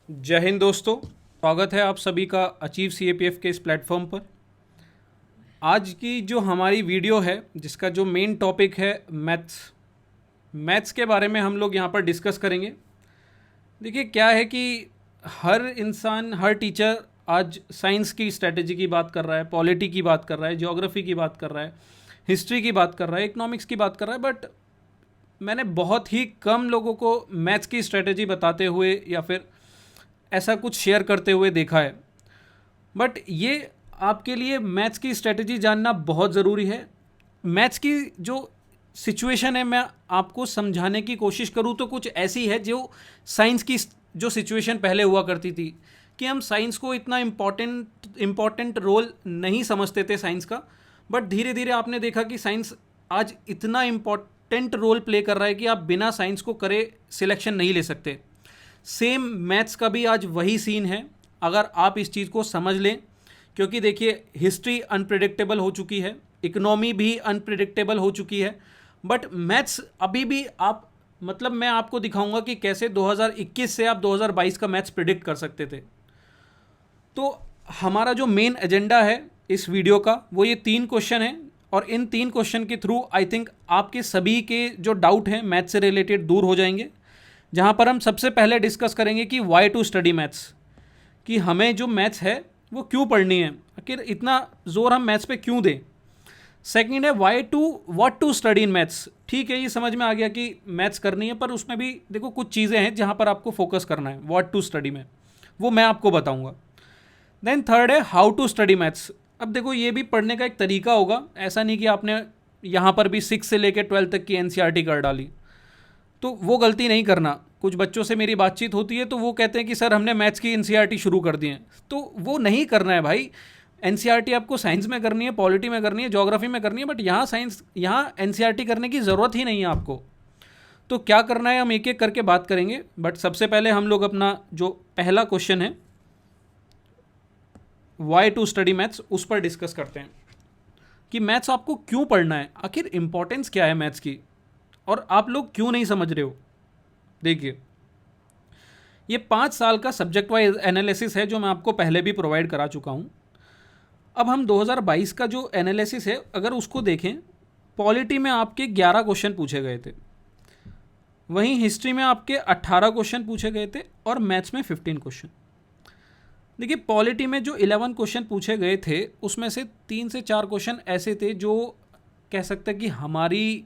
जय हिंद दोस्तों। स्वागत है आप सभी का अचीव सीएपीएफ के इस प्लेटफॉर्म पर। आज की जो हमारी वीडियो है जिसका जो मेन टॉपिक है मैथ्स के बारे में हम लोग यहाँ पर डिस्कस करेंगे। देखिए क्या है कि हर इंसान, हर टीचर आज साइंस की स्ट्रेटेजी की बात कर रहा है, पॉलिटी की बात कर रहा है, ज्योग्राफी की बात कर रहा है, हिस्ट्री की बात कर रहा है, इकोनॉमिक्स की बात कर रहा है, बट मैंने बहुत ही कम लोगों को मैथ्स की स्ट्रेटेजी बताते हुए या फिर ऐसा कुछ शेयर करते हुए देखा है। बट ये आपके लिए मैथ्स की स्ट्रेटजी जानना बहुत ज़रूरी है। मैथ्स की जो सिचुएशन है, मैं आपको समझाने की कोशिश करूँ तो कुछ ऐसी है जो साइंस की जो सिचुएशन पहले हुआ करती थी कि हम साइंस को इतना इम्पॉर्टेंट रोल नहीं समझते थे साइंस का। बट धीरे धीरे आपने देखा कि साइंस आज इतना इम्पॉर्टेंट रोल प्ले कर रहा है कि आप बिना साइंस को करे सिलेक्शन नहीं ले सकते। सेम मैथ्स का भी आज वही सीन है, अगर आप इस चीज़ को समझ लें। क्योंकि देखिए हिस्ट्री अनप्रिडिक्टेबल हो चुकी है, इकोनॉमी भी अनप्रिडिक्टेबल हो चुकी है, बट मैथ्स अभी भी आप, मतलब मैं आपको दिखाऊंगा कि कैसे 2021 से आप 2022 का मैथ्स प्रिडिक्ट कर सकते थे। तो हमारा जो मेन एजेंडा है इस वीडियो का वो ये 3 क्वेश्चन है, और इन 3 क्वेश्चन के थ्रू आई थिंक आपके सभी के जो डाउट हैं मैथ्स से रिलेटेड दूर हो जाएंगे। जहाँ पर हम सबसे पहले डिस्कस करेंगे कि वाई टू स्टडी मैथ्स, कि हमें जो मैथ्स है वो क्यों पढ़नी है, आखिर इतना जोर हम मैथ्स पे क्यों दें। सेकंड है why to what to study in maths. ठीक है, ये समझ में आ गया कि मैथ्स करनी है, पर उसमें भी देखो कुछ चीज़ें हैं जहाँ पर आपको फोकस करना है व्हाट टू स्टडी में, वो मैं आपको बताऊँगा। देन थर्ड है हाउ टू स्टडी मैथ्स। अब देखो ये भी पढ़ने का एक तरीका होगा, ऐसा नहीं कि आपने यहाँ पर भी 6 से लेकर 12 तक की एनसीईआरटी कर डाली, तो वो गलती नहीं करना। कुछ बच्चों से मेरी बातचीत होती है तो वो कहते हैं कि सर हमने मैथ्स की एनसीईआरटी शुरू कर दी है, तो वो नहीं करना है भाई। एनसीईआरटी आपको साइंस में करनी है, पॉलिटी में करनी है, ज्योग्राफी में करनी है, बट यहाँ एनसीईआरटी करने की ज़रूरत ही नहीं है आपको। तो क्या करना है हम एक एक करके बात करेंगे, बट सबसे पहले हम लोग अपना जो पहला क्वेश्चन है वाई टू स्टडी मैथ्स उस पर डिस्कस करते हैं कि मैथ्स आपको क्यों पढ़ना है, आखिर इंपॉर्टेंस क्या है मैथ्स की, और आप लोग क्यों नहीं समझ रहे हो। देखिए ये 5 साल का सब्जेक्ट वाइज एनालिसिस है जो मैं आपको पहले भी प्रोवाइड करा चुका हूँ। अब हम 2022 का जो एनालिसिस है अगर उसको देखें, पॉलिटी में आपके 11 क्वेश्चन पूछे गए थे, वहीं हिस्ट्री में आपके 18 क्वेश्चन पूछे गए थे, और मैथ्स में 15 क्वेश्चन। देखिए पॉलिटी में जो 11 क्वेश्चन पूछे गए थे उसमें से 3 से 4 क्वेश्चन ऐसे थे जो कह सकते हैं कि हमारी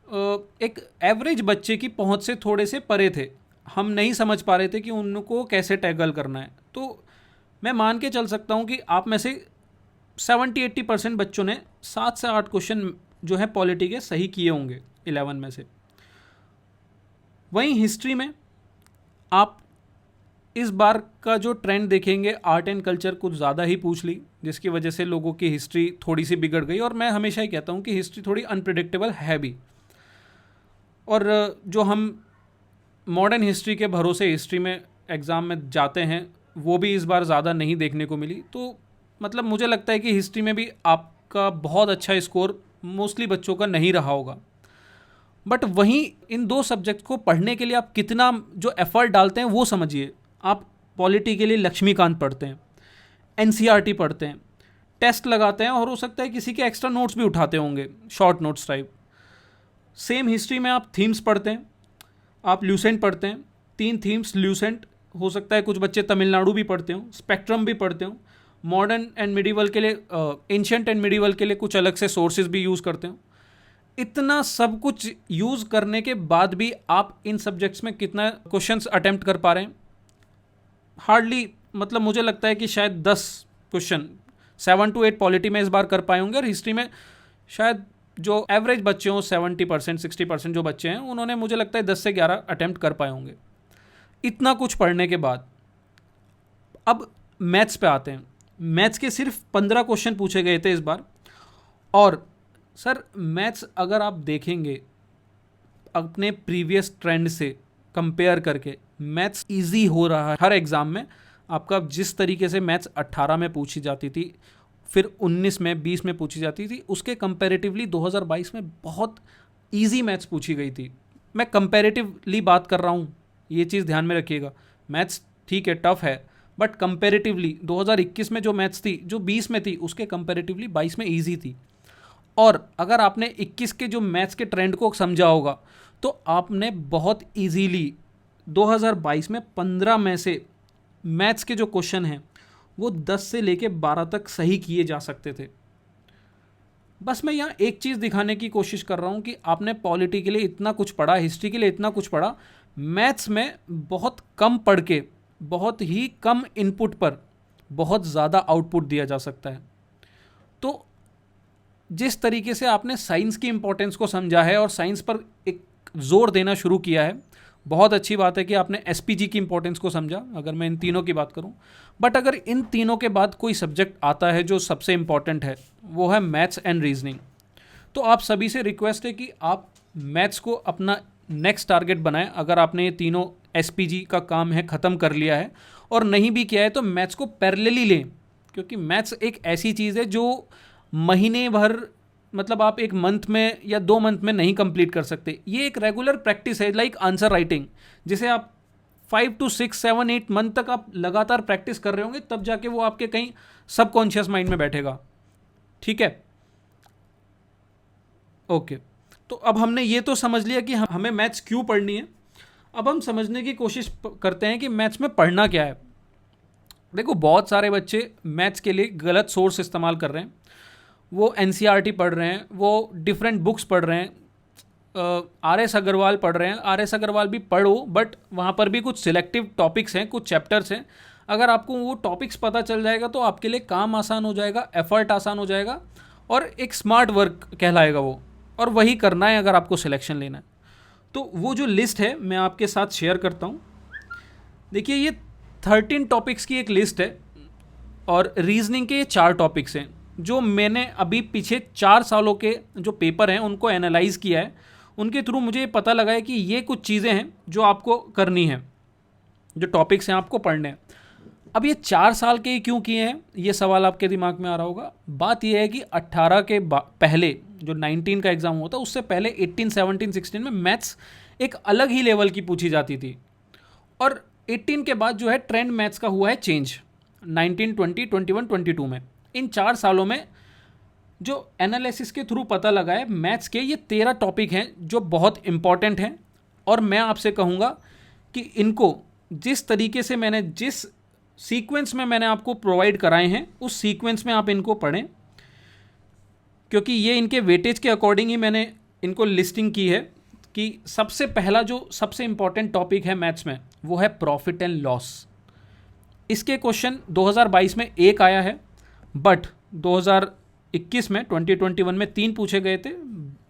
एक एवरेज बच्चे की पहुंच से थोड़े से परे थे। हम नहीं समझ पा रहे थे कि उनको कैसे टैकल करना है। तो मैं मान के चल सकता हूं कि आप में से 70-80% बच्चों ने 7 से 8 क्वेश्चन जो है पॉलिटी के सही किए होंगे 11 में से। वहीं हिस्ट्री में आप इस बार का जो ट्रेंड देखेंगे, आर्ट एंड कल्चर कुछ ज़्यादा ही पूछ ली, जिसकी वजह से लोगों की हिस्ट्री थोड़ी सी बिगड़ गई। और मैं हमेशा ही कहता हूँ कि हिस्ट्री थोड़ी अनप्रिडिक्टेबल है भी, और जो हम मॉडर्न हिस्ट्री के भरोसे हिस्ट्री में एग्ज़ाम में जाते हैं वो भी इस बार ज़्यादा नहीं देखने को मिली। तो मतलब मुझे लगता है कि हिस्ट्री में भी आपका बहुत अच्छा स्कोर मोस्टली बच्चों का नहीं रहा होगा। बट वहीं इन 2 सब्जेक्ट को पढ़ने के लिए आप कितना जो एफर्ट डालते हैं वो समझिए। आप पॉलिटी के लिए लक्ष्मीकांत पढ़ते हैं, एनसीईआरटी पढ़ते हैं, टेस्ट लगाते हैं, और हो सकता है किसी के एक्स्ट्रा नोट्स भी उठाते होंगे, short notes type. Same history में आप थीम्स पढ़ते हैं, आप ल्यूसेंट पढ़ते हैं, 3 थीम्स ल्यूसेंट, हो सकता है कुछ बच्चे तमिलनाडु भी पढ़ते हो, स्पेक्ट्रम भी पढ़ते हो, मॉडर्न एंड मिडिवल के लिए, एंशियंट एंड मिडिवल के लिए कुछ अलग से सोर्सेज भी यूज़ करते हो। इतना सब कुछ यूज़ करने के बाद भी आप इन सब्जेक्ट्स में कितना क्वेश्चंस अटेम्प्ट कर पा रहे हैं? हार्डली, मतलब मुझे लगता है कि शायद 10 क्वेश्चन, 7 to 8 पॉलिटी में इस बार कर पाए होंगे, और हिस्ट्री में शायद जो एवरेज बच्चे हों 70% 60% जो बच्चे हैं उन्होंने मुझे लगता है 10 से 11 अटेम्प्ट कर पाए होंगे। इतना कुछ पढ़ने के बाद अब मैथ्स पे आते हैं। मैथ्स के सिर्फ 15 क्वेश्चन पूछे गए थे इस बार, और सर मैथ्स अगर आप देखेंगे अपने प्रीवियस ट्रेंड से कंपेयर करके, मैथ्स इजी हो रहा है हर एग्ज़ाम में। आपका जिस तरीके से मैथ्स 18 में पूछी जाती थी, फिर 19 में, 20 में पूछी जाती थी, उसके कंपैरेटिवली 2022 में बहुत इजी मैथ्स पूछी गई थी। मैं कंपैरेटिवली बात कर रहा हूँ, ये चीज़ ध्यान में रखिएगा। मैथ्स ठीक है टफ है, बट कंपेरेटिवली 2021 में जो मैथ्स थी जो 20 में थी उसके कंपेरेटिवली 22 में ईजी थी। और अगर आपने 21 के जो मैथ्स के ट्रेंड को समझा होगा तो आपने बहुत इजीली 2022 में 15 में से मैथ्स के जो क्वेश्चन हैं वो 10 से लेके 12 तक सही किए जा सकते थे। बस मैं यहाँ एक चीज़ दिखाने की कोशिश कर रहा हूँ कि आपने पॉलिटी के लिए इतना कुछ पढ़ा, हिस्ट्री के लिए इतना कुछ पढ़ा, मैथ्स में बहुत कम पढ़ के बहुत ही कम इनपुट पर बहुत ज़्यादा आउटपुट दिया जा सकता है। तो जिस तरीके से आपने साइंस की इंपॉर्टेंस को समझा है और साइंस पर एक जोर देना शुरू किया है, बहुत अच्छी बात है कि आपने एसपीजी की इंपॉर्टेंस को समझा, अगर मैं इन तीनों की बात करूं। बट अगर इन तीनों के बाद कोई सब्जेक्ट आता है जो सबसे इंपॉर्टेंट है, वो है मैथ्स एंड रीजनिंग। तो आप सभी से रिक्वेस्ट है कि आप मैथ्स को अपना नेक्स्ट टारगेट बनाएं। अगर आपने ये तीनों एसपीजी का काम है ख़त्म कर लिया है और नहीं भी किया है तो मैथ्स को पैरेलली लें, क्योंकि मैथ्स एक ऐसी चीज़ है जो महीने भर, मतलब आप एक मंथ में या 2 मंथ में नहीं कंप्लीट कर सकते। ये एक रेगुलर प्रैक्टिस है, लाइक आंसर राइटिंग, जिसे आप 5 to 6, 7, 8 मंथ तक आप लगातार प्रैक्टिस कर रहे होंगे, तब जाके वो आपके कहीं सबकॉन्शियस माइंड में बैठेगा। ठीक है, ओके। तो अब हमने ये तो समझ लिया कि हमें मैथ्स क्यों पढ़नी है। अब हम समझने की कोशिश करते हैं कि मैथ्स में पढ़ना क्या है। देखो, बहुत सारे बच्चे मैथ्स के लिए गलत सोर्स इस्तेमाल कर रहे हैं। वो एनसीईआरटी पढ़ रहे हैं, वो डिफरेंट बुक्स पढ़ रहे हैं, आर.एस. अग्रवाल पढ़ रहे हैं। आर.एस. अग्रवाल भी पढ़ो, बट वहाँ पर भी कुछ सिलेक्टिव टॉपिक्स हैं, कुछ चैप्टर्स हैं। अगर आपको वो टॉपिक्स पता चल जाएगा तो आपके लिए काम आसान हो जाएगा, एफर्ट आसान हो जाएगा और एक स्मार्ट वर्क कहलाएगा वो, और वही करना है अगर आपको सिलेक्शन लेना है। तो वो जो लिस्ट है मैं आपके साथ शेयर करता हूँ। देखिए, ये 13 टॉपिक्स की एक लिस्ट है और रीजनिंग के ये 4 टॉपिक्स हैं जो मैंने अभी पीछे 4 सालों के जो पेपर हैं उनको एनालाइज किया है। उनके थ्रू मुझे पता लगा है कि ये कुछ चीज़ें हैं जो आपको करनी है, जो टॉपिक्स हैं आपको पढ़ने हैं। अब ये 4 साल के ही क्यों किए हैं, ये सवाल आपके दिमाग में आ रहा होगा। बात यह है कि 18 के पहले जो 19 का एग्ज़ाम होता उससे पहले 18, 17, 16 में मैथ्स एक अलग ही लेवल की पूछी जाती थी, और 18 के बाद जो है ट्रेंड मैथ्स का हुआ है चेंज 19, 20, 21, 22 में। इन 4 सालों में जो एनालिसिस के थ्रू पता लगा है, मैथ्स के ये 13 टॉपिक हैं जो बहुत इंपॉर्टेंट हैं, और मैं आपसे कहूँगा कि इनको जिस तरीके से मैंने जिस सीक्वेंस में मैंने आपको प्रोवाइड कराए हैं उस सीक्वेंस में आप इनको पढ़ें, क्योंकि ये इनके वेटेज के अकॉर्डिंग ही मैंने इनको लिस्टिंग की है कि सबसे पहला जो सबसे इंपॉर्टेंट टॉपिक है मैथ्स में वो है प्रॉफिट एंड लॉस। इसके क्वेश्चन 2022 में एक आया है, बट 2021 में 2021 में 3 पूछे गए थे,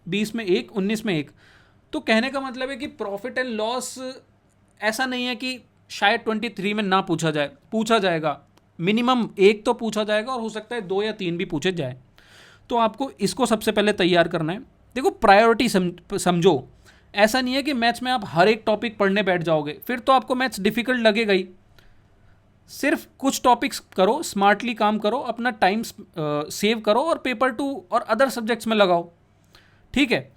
20 में 1, 19 में 1। तो कहने का मतलब है कि प्रॉफिट एंड लॉस ऐसा नहीं है कि शायद 23 में ना पूछा जाए, पूछा जाएगा, मिनिमम 1 तो पूछा जाएगा और हो सकता है 2 या 3 भी पूछे जाए। तो आपको इसको सबसे पहले तैयार करना है। देखो, प्रायोरिटी समझो। ऐसा नहीं है कि मैथ्स में आप हर एक टॉपिक पढ़ने बैठ जाओगे, फिर तो आपको मैथ्स डिफिकल्ट लगेगा ही। सिर्फ कुछ टॉपिक्स करो, स्मार्टली काम करो, अपना टाइम सेव करो और पेपर 2 और अदर सब्जेक्ट्स में लगाओ। ठीक है,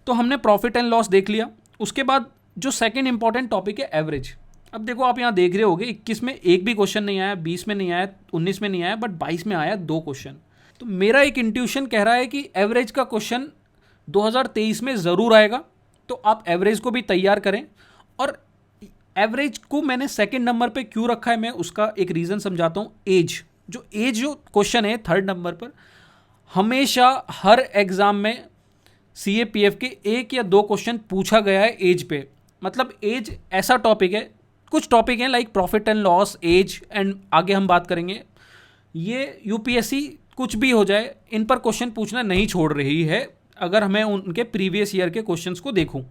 तो हमने प्रॉफिट एंड लॉस देख लिया। उसके बाद जो सेकंड इंपॉर्टेंट टॉपिक है एवरेज। अब देखो, आप यहाँ देख रहे होगे 21 में एक भी क्वेश्चन नहीं आया, 20 में नहीं आया, 19 में नहीं आया, बट 22 में आया 2 क्वेश्चन। तो मेरा एक इंट्यूशन कह रहा है कि एवरेज का क्वेश्चन 2023 में ज़रूर आएगा, तो आप एवरेज को भी तैयार करें। और एवरेज को मैंने सेकंड नंबर पे क्यों रखा है, मैं उसका एक रीज़न समझाता हूँ। एज जो क्वेश्चन है 3rd नंबर पर, हमेशा हर एग्ज़ाम में CAPF के 1 या 2 क्वेश्चन पूछा गया है एज पे। मतलब एज ऐसा टॉपिक है, कुछ टॉपिक हैं like profit and loss, age, and आगे हम बात करेंगे। ये UPSC कुछ भी हो जाए, इन पर क्वेश्चन पूछना नहीं छोड़ रही है अगर मैं उनके प्रीवियस ईयर के क्वेश्चंस को देखूं।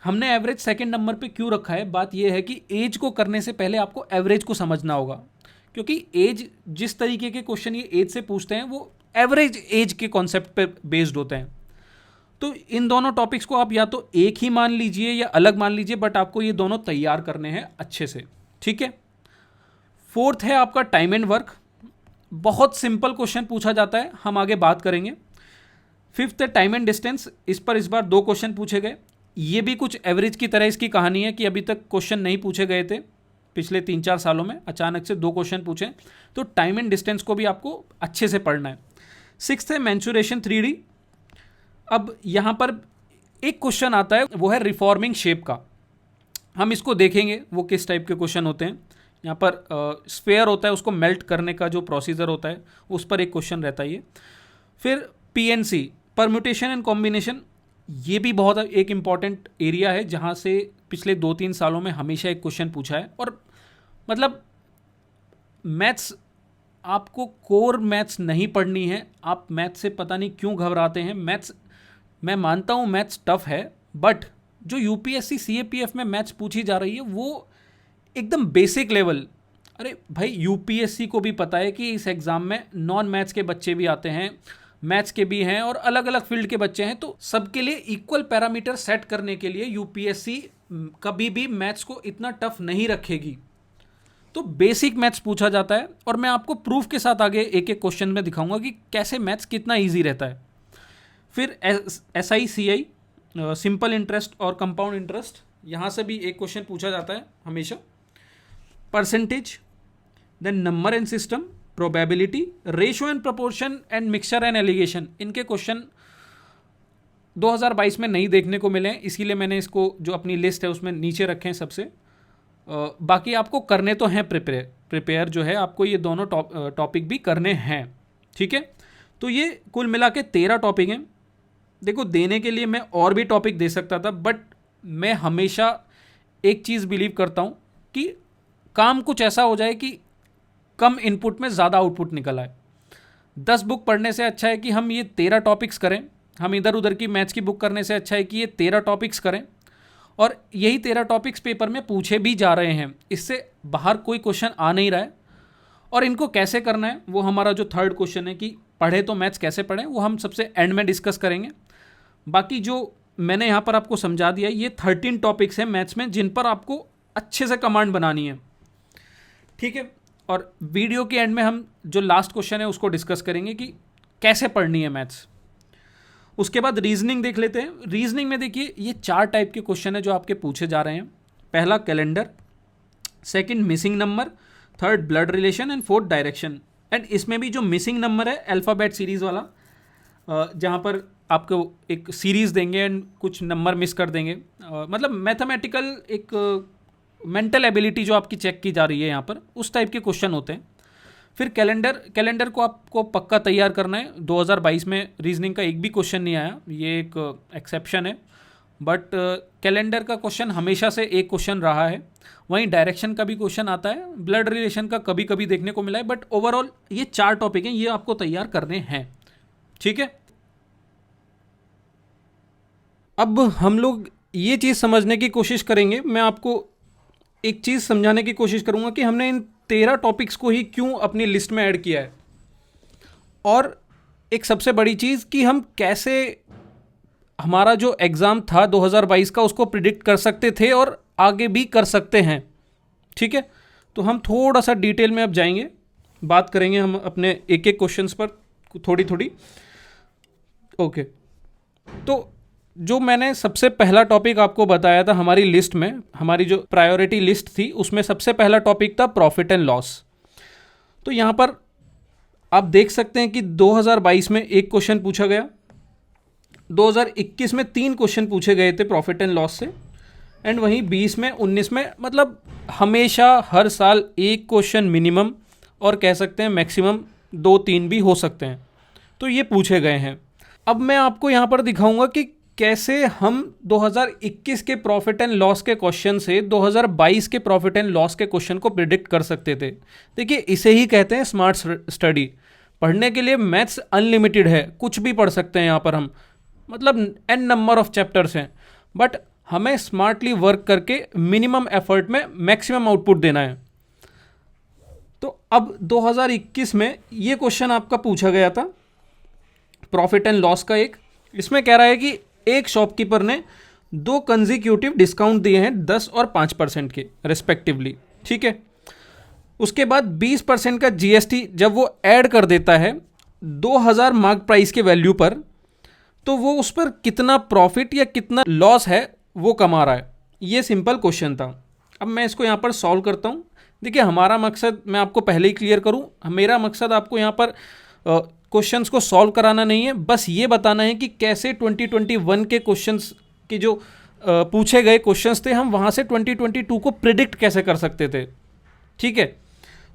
हमने एवरेज सेकंड नंबर पे क्यों रखा है, बात यह है कि एज को करने से पहले आपको एवरेज को समझना होगा, क्योंकि एज जिस तरीके के क्वेश्चन ये एज से पूछते हैं वो एवरेज एज के कॉन्सेप्ट पे बेस्ड होते हैं। तो इन दोनों टॉपिक्स को आप या तो एक ही मान लीजिए या अलग मान लीजिए, बट आपको ये दोनों तैयार करने हैं अच्छे से। ठीक है, 4th है आपका टाइम एंड वर्क। बहुत सिंपल क्वेश्चन पूछा जाता है, हम आगे बात करेंगे। 5th है टाइम एंड डिस्टेंस। इस पर इस बार 2 क्वेश्चन पूछे गए। ये भी कुछ एवरेज की तरह इसकी कहानी है कि अभी तक क्वेश्चन नहीं पूछे गए थे, पिछले 3-4 सालों में अचानक से 2 क्वेश्चन पूछे, तो टाइम एंड डिस्टेंस को भी आपको अच्छे से पढ़ना है। 6th है मेंसुरेशन 3D। अब यहाँ पर एक क्वेश्चन आता है, वो है रिफॉर्मिंग शेप का। हम इसको देखेंगे वो किस टाइप के क्वेश्चन होते हैं। यहाँ पर स्फेयर होता है, उसको मेल्ट करने का जो प्रोसीजर होता है उस पर एक क्वेश्चन रहता है ये। फिर PNC, परम्यूटेशन एंड कॉम्बिनेशन, ये भी बहुत एक इम्पॉर्टेंट एरिया है जहाँ से पिछले 2-3 सालों में हमेशा एक क्वेश्चन पूछा है। और मतलब मैथ्स, आपको कोर मैथ्स नहीं पढ़नी है, आप मैथ्स से पता नहीं क्यों घबराते हैं। मैथ्स, मैं मानता हूँ मैथ्स टफ है, बट जो UPSC CAPF में मैथ्स पूछी जा रही है वो एकदम बेसिक लेवल। अरे भाई, UPSC को भी पता है कि इस एग्ज़ाम में नॉन मैथ्स के बच्चे भी आते हैं, मैथ्स के भी हैं और अलग अलग फील्ड के बच्चे हैं, तो सबके लिए इक्वल पैरामीटर सेट करने के लिए UPSC कभी भी मैथ्स को इतना टफ नहीं रखेगी। तो बेसिक मैथ्स पूछा जाता है और मैं आपको प्रूफ के साथ आगे एक एक क्वेश्चन में दिखाऊंगा कि कैसे मैथ्स कितना ईजी रहता है। फिर SICI, सिंपल इंटरेस्ट और कंपाउंड इंटरेस्ट, यहाँ से भी एक क्वेश्चन पूछा जाता है हमेशा। Percentage, then number and system, probability, ratio and proportion and mixture and alligation, इनके क्वेश्चन 2022 में नहीं देखने को मिले हैं, इसीलिए मैंने इसको जो अपनी लिस्ट है उसमें नीचे रखे हैं सबसे। बाकी आपको करने तो हैं प्रिपेयर जो है, आपको ये दोनों टॉपिक भी करने हैं, ठीक है। तो ये कुल मिला के 13 टॉपिक हैं। देखो, देने के लिए मैं और भी टॉपिक दे सकता था, बट मैं हमेशा एक चीज़ बिलीव करता हूँ कि काम कुछ ऐसा हो जाए कि कम इनपुट में ज़्यादा आउटपुट निकल आए। 10 बुक पढ़ने से अच्छा है कि हम ये 13 टॉपिक्स करें, हम इधर उधर की मैथ्स की बुक करने से अच्छा है कि ये 13 टॉपिक्स करें, और यही 13 टॉपिक्स पेपर में पूछे भी जा रहे हैं, इससे बाहर कोई क्वेश्चन आ नहीं रहा है। और इनको कैसे करना है, वो हमारा जो 3rd क्वेश्चन है कि पढ़े तो मैथ्स कैसे पढ़ें, वो हम सबसे एंड में डिस्कस करेंगे। बाकी जो मैंने यहाँ पर आपको समझा दिया, ये 13 टॉपिक्स हैं मैथ्स में जिन पर आपको अच्छे से कमांड बनानी है, ठीक है। और वीडियो के एंड में हम जो लास्ट क्वेश्चन है उसको डिस्कस करेंगे कि कैसे पढ़नी है मैथ्स। उसके बाद रीजनिंग देख लेते हैं। रीजनिंग में देखिए, ये 4 टाइप के क्वेश्चन है जो आपके पूछे जा रहे हैं। पहला calendar, second missing number, third blood relation and fourth direction. And इसमें भी जो मिसिंग नंबर है अल्फ़ाबेट सीरीज़ वाला, जहाँ पर आपको एक सीरीज़ देंगे एंड कुछ नंबर मिस कर देंगे, मतलब मैथमेटिकल एक मेंटल एबिलिटी जो आपकी चेक की जा रही है यहाँ पर, उस टाइप के क्वेश्चन होते हैं। फिर कैलेंडर को आपको पक्का तैयार करना है। 2022 में रीजनिंग का एक भी क्वेश्चन नहीं आया, ये एक एक्सेप्शन है, बट कैलेंडर का क्वेश्चन हमेशा से एक क्वेश्चन रहा है। वहीं डायरेक्शन का भी क्वेश्चन आता है, ब्लड रिलेशन का कभी कभी देखने को मिला है, बट ओवरऑल ये 4 टॉपिक हैं, ये आपको तैयार करने हैं, ठीक है। अब हम लोग ये चीज़ समझने की कोशिश करेंगे, मैं आपको एक चीज़ समझाने की कोशिश करूँगा कि हमने इन 13 टॉपिक्स को ही क्यों अपनी लिस्ट में ऐड किया है, और एक सबसे बड़ी चीज़ कि हम कैसे हमारा जो एग्ज़ाम था 2022 का उसको प्रिडिक्ट कर सकते थे और आगे भी कर सकते हैं, ठीक है। तो हम थोड़ा सा डिटेल में अब जाएंगे, बात करेंगे हम अपने एक एक क्वेश्चंस पर थोड़ी थोड़ी, ओके। तो जो मैंने सबसे पहला टॉपिक आपको बताया था हमारी लिस्ट में, हमारी जो प्रायोरिटी लिस्ट थी उसमें सबसे पहला टॉपिक था प्रॉफिट एंड लॉस। तो यहाँ पर आप देख सकते हैं कि 2022 में एक क्वेश्चन पूछा गया, 2021 में 3 क्वेश्चन पूछे गए थे प्रॉफिट एंड लॉस से, एंड वहीं 20 में 19 में, मतलब हमेशा हर साल एक क्वेश्चन मिनिमम, और कह सकते हैं मैक्सिमम 2-3 भी हो सकते हैं, तो ये पूछे गए हैं। अब मैं आपको यहाँ पर दिखाऊंगा कि कैसे हम 2021 के प्रॉफिट एंड लॉस के क्वेश्चन से 2022 के प्रॉफिट एंड लॉस के क्वेश्चन को प्रिडिक्ट कर सकते थे। देखिए, इसे ही कहते हैं स्मार्ट स्टडी। पढ़ने के लिए मैथ्स अनलिमिटेड है, कुछ भी पढ़ सकते हैं यहाँ पर हम, मतलब n नंबर ऑफ चैप्टर्स हैं, बट हमें स्मार्टली वर्क करके मिनिमम एफर्ट में मैक्सिमम आउटपुट देना है। तो अब 2021 में ये क्वेश्चन आपका पूछा गया था प्रॉफिट एंड लॉस का एक, इसमें कह रहा है कि एक शॉपकीपर ने 2 कंसेक्यूटिव डिस्काउंट दिए हैं 10 और 5% के रिस्पेक्टिवली, ठीक है। उसके बाद 20% का GST जब वो ऐड कर देता है 2000 मार्क प्राइस के वैल्यू पर, तो वो उस पर कितना प्रॉफिट या कितना लॉस है वो कमा रहा है। ये सिंपल क्वेश्चन था। अब मैं इसको यहाँ पर सॉल्व करता हूँ। देखिए हमारा मकसद मैं आपको पहले ही क्लियर करूँ, मेरा मकसद आपको यहाँ पर क्वेश्चंस को सॉल्व कराना नहीं है, बस ये बताना है कि कैसे 2021 के क्वेश्चंस की जो पूछे गए क्वेश्चंस थे हम वहाँ से 2022 को प्रिडिक्ट कैसे कर सकते थे। ठीक है,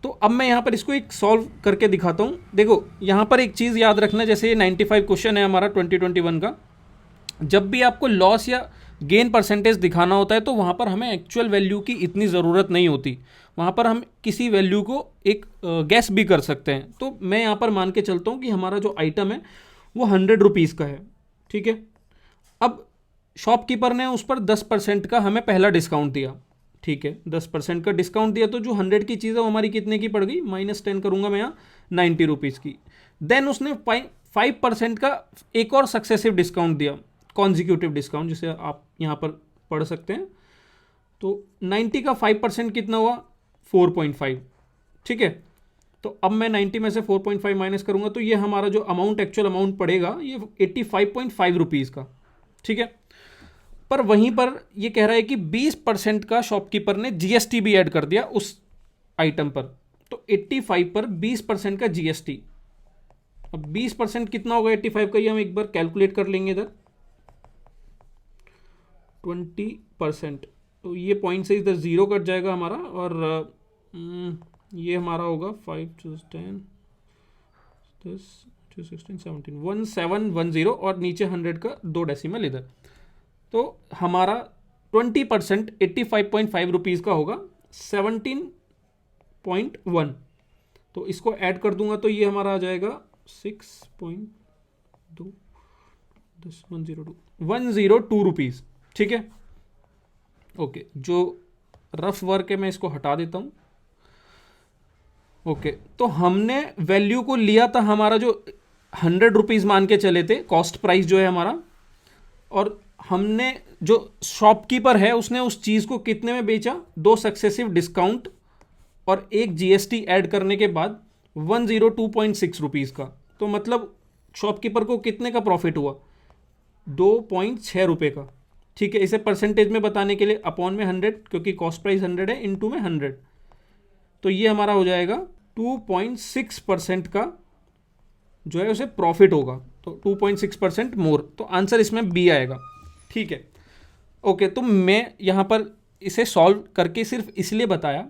तो अब मैं यहाँ पर इसको एक सॉल्व करके दिखाता हूँ। देखो यहाँ पर एक चीज़ याद रखना, जैसे ये 95 क्वेश्चन है हमारा 2021 का, जब भी आपको लॉस या गेन परसेंटेज दिखाना होता है तो वहाँ पर हमें एक्चुअल वैल्यू की इतनी ज़रूरत नहीं होती, वहाँ पर हम किसी वैल्यू को एक गैस भी कर सकते हैं। तो मैं यहाँ पर मान के चलता हूँ कि हमारा जो आइटम है वो 100 रुपीज़ का है। ठीक है, अब शॉपकीपर ने उस पर 10% का हमें पहला डिस्काउंट दिया। ठीक है, 10% का डिस्काउंट दिया तो जो 100 की चीज़ है वो हमारी कितने की पड़ गई, -10 करूँगा मैं यहाँ, 90 रुपीज़ की। देन उसने 5% का एक और सक्सेसिव डिस्काउंट दिया, कॉन्जिक्यूटिव डिस्काउंट, जिसे आप यहाँ पर पढ़ सकते हैं। तो 90 का 5% कितना हुआ, 4.5। ठीक है, तो अब मैं 90 में से 4.5 माइनस करूँगा तो ये हमारा जो अमाउंट, एक्चुअल अमाउंट पड़ेगा ये 85.5 रुपीज़ का। ठीक है, पर वहीं पर ये कह रहा है कि 20% का शॉपकीपर ने जीएसटी भी ऐड कर दिया उस आइटम पर। तो 85 पर 20% का जीएसटी, अब 20% कितना होगा 85 का, ये हम एक बार कैलकुलेट कर लेंगे इधर। 20%, तो ये पॉइंट से इधर 0 कट जाएगा हमारा, और ये हमारा होगा 5 to 10 10 to 16 17 1710, और नीचे 100 का 2 डेसिमल इधर। तो हमारा 20% 85.5 रुपीज़ का होगा 17.1। तो इसको ऐड कर दूंगा तो ये हमारा आ जाएगा 6.2 102 रुपीज़। ठीक है, ओके, जो रफ वर्क है मैं इसको हटा देता हूँ। ओके, तो हमने वैल्यू को लिया था, हमारा जो 100 रुपीज़ मान के चले थे कॉस्ट प्राइस जो है हमारा, और हमने जो शॉपकीपर है उसने उस चीज़ को कितने में बेचा, 2 सक्सेसिव डिस्काउंट और एक जीएसटी ऐड करने के बाद 102.6 रुपीज़ का। तो मतलब शॉपकीपर को कितने का प्रॉफिट हुआ, 2.6 रुपये का। ठीक है, इसे परसेंटेज में बताने के लिए अपॉन में 100, क्योंकि कॉस्ट प्राइस 100 है, इनटू में 100, तो ये हमारा हो जाएगा 2.6% का जो है उसे प्रॉफिट होगा। तो 2.6% मोर, तो आंसर इसमें बी आएगा। ठीक है, ओके, तो मैं यहाँ पर इसे सॉल्व करके सिर्फ इसलिए बताया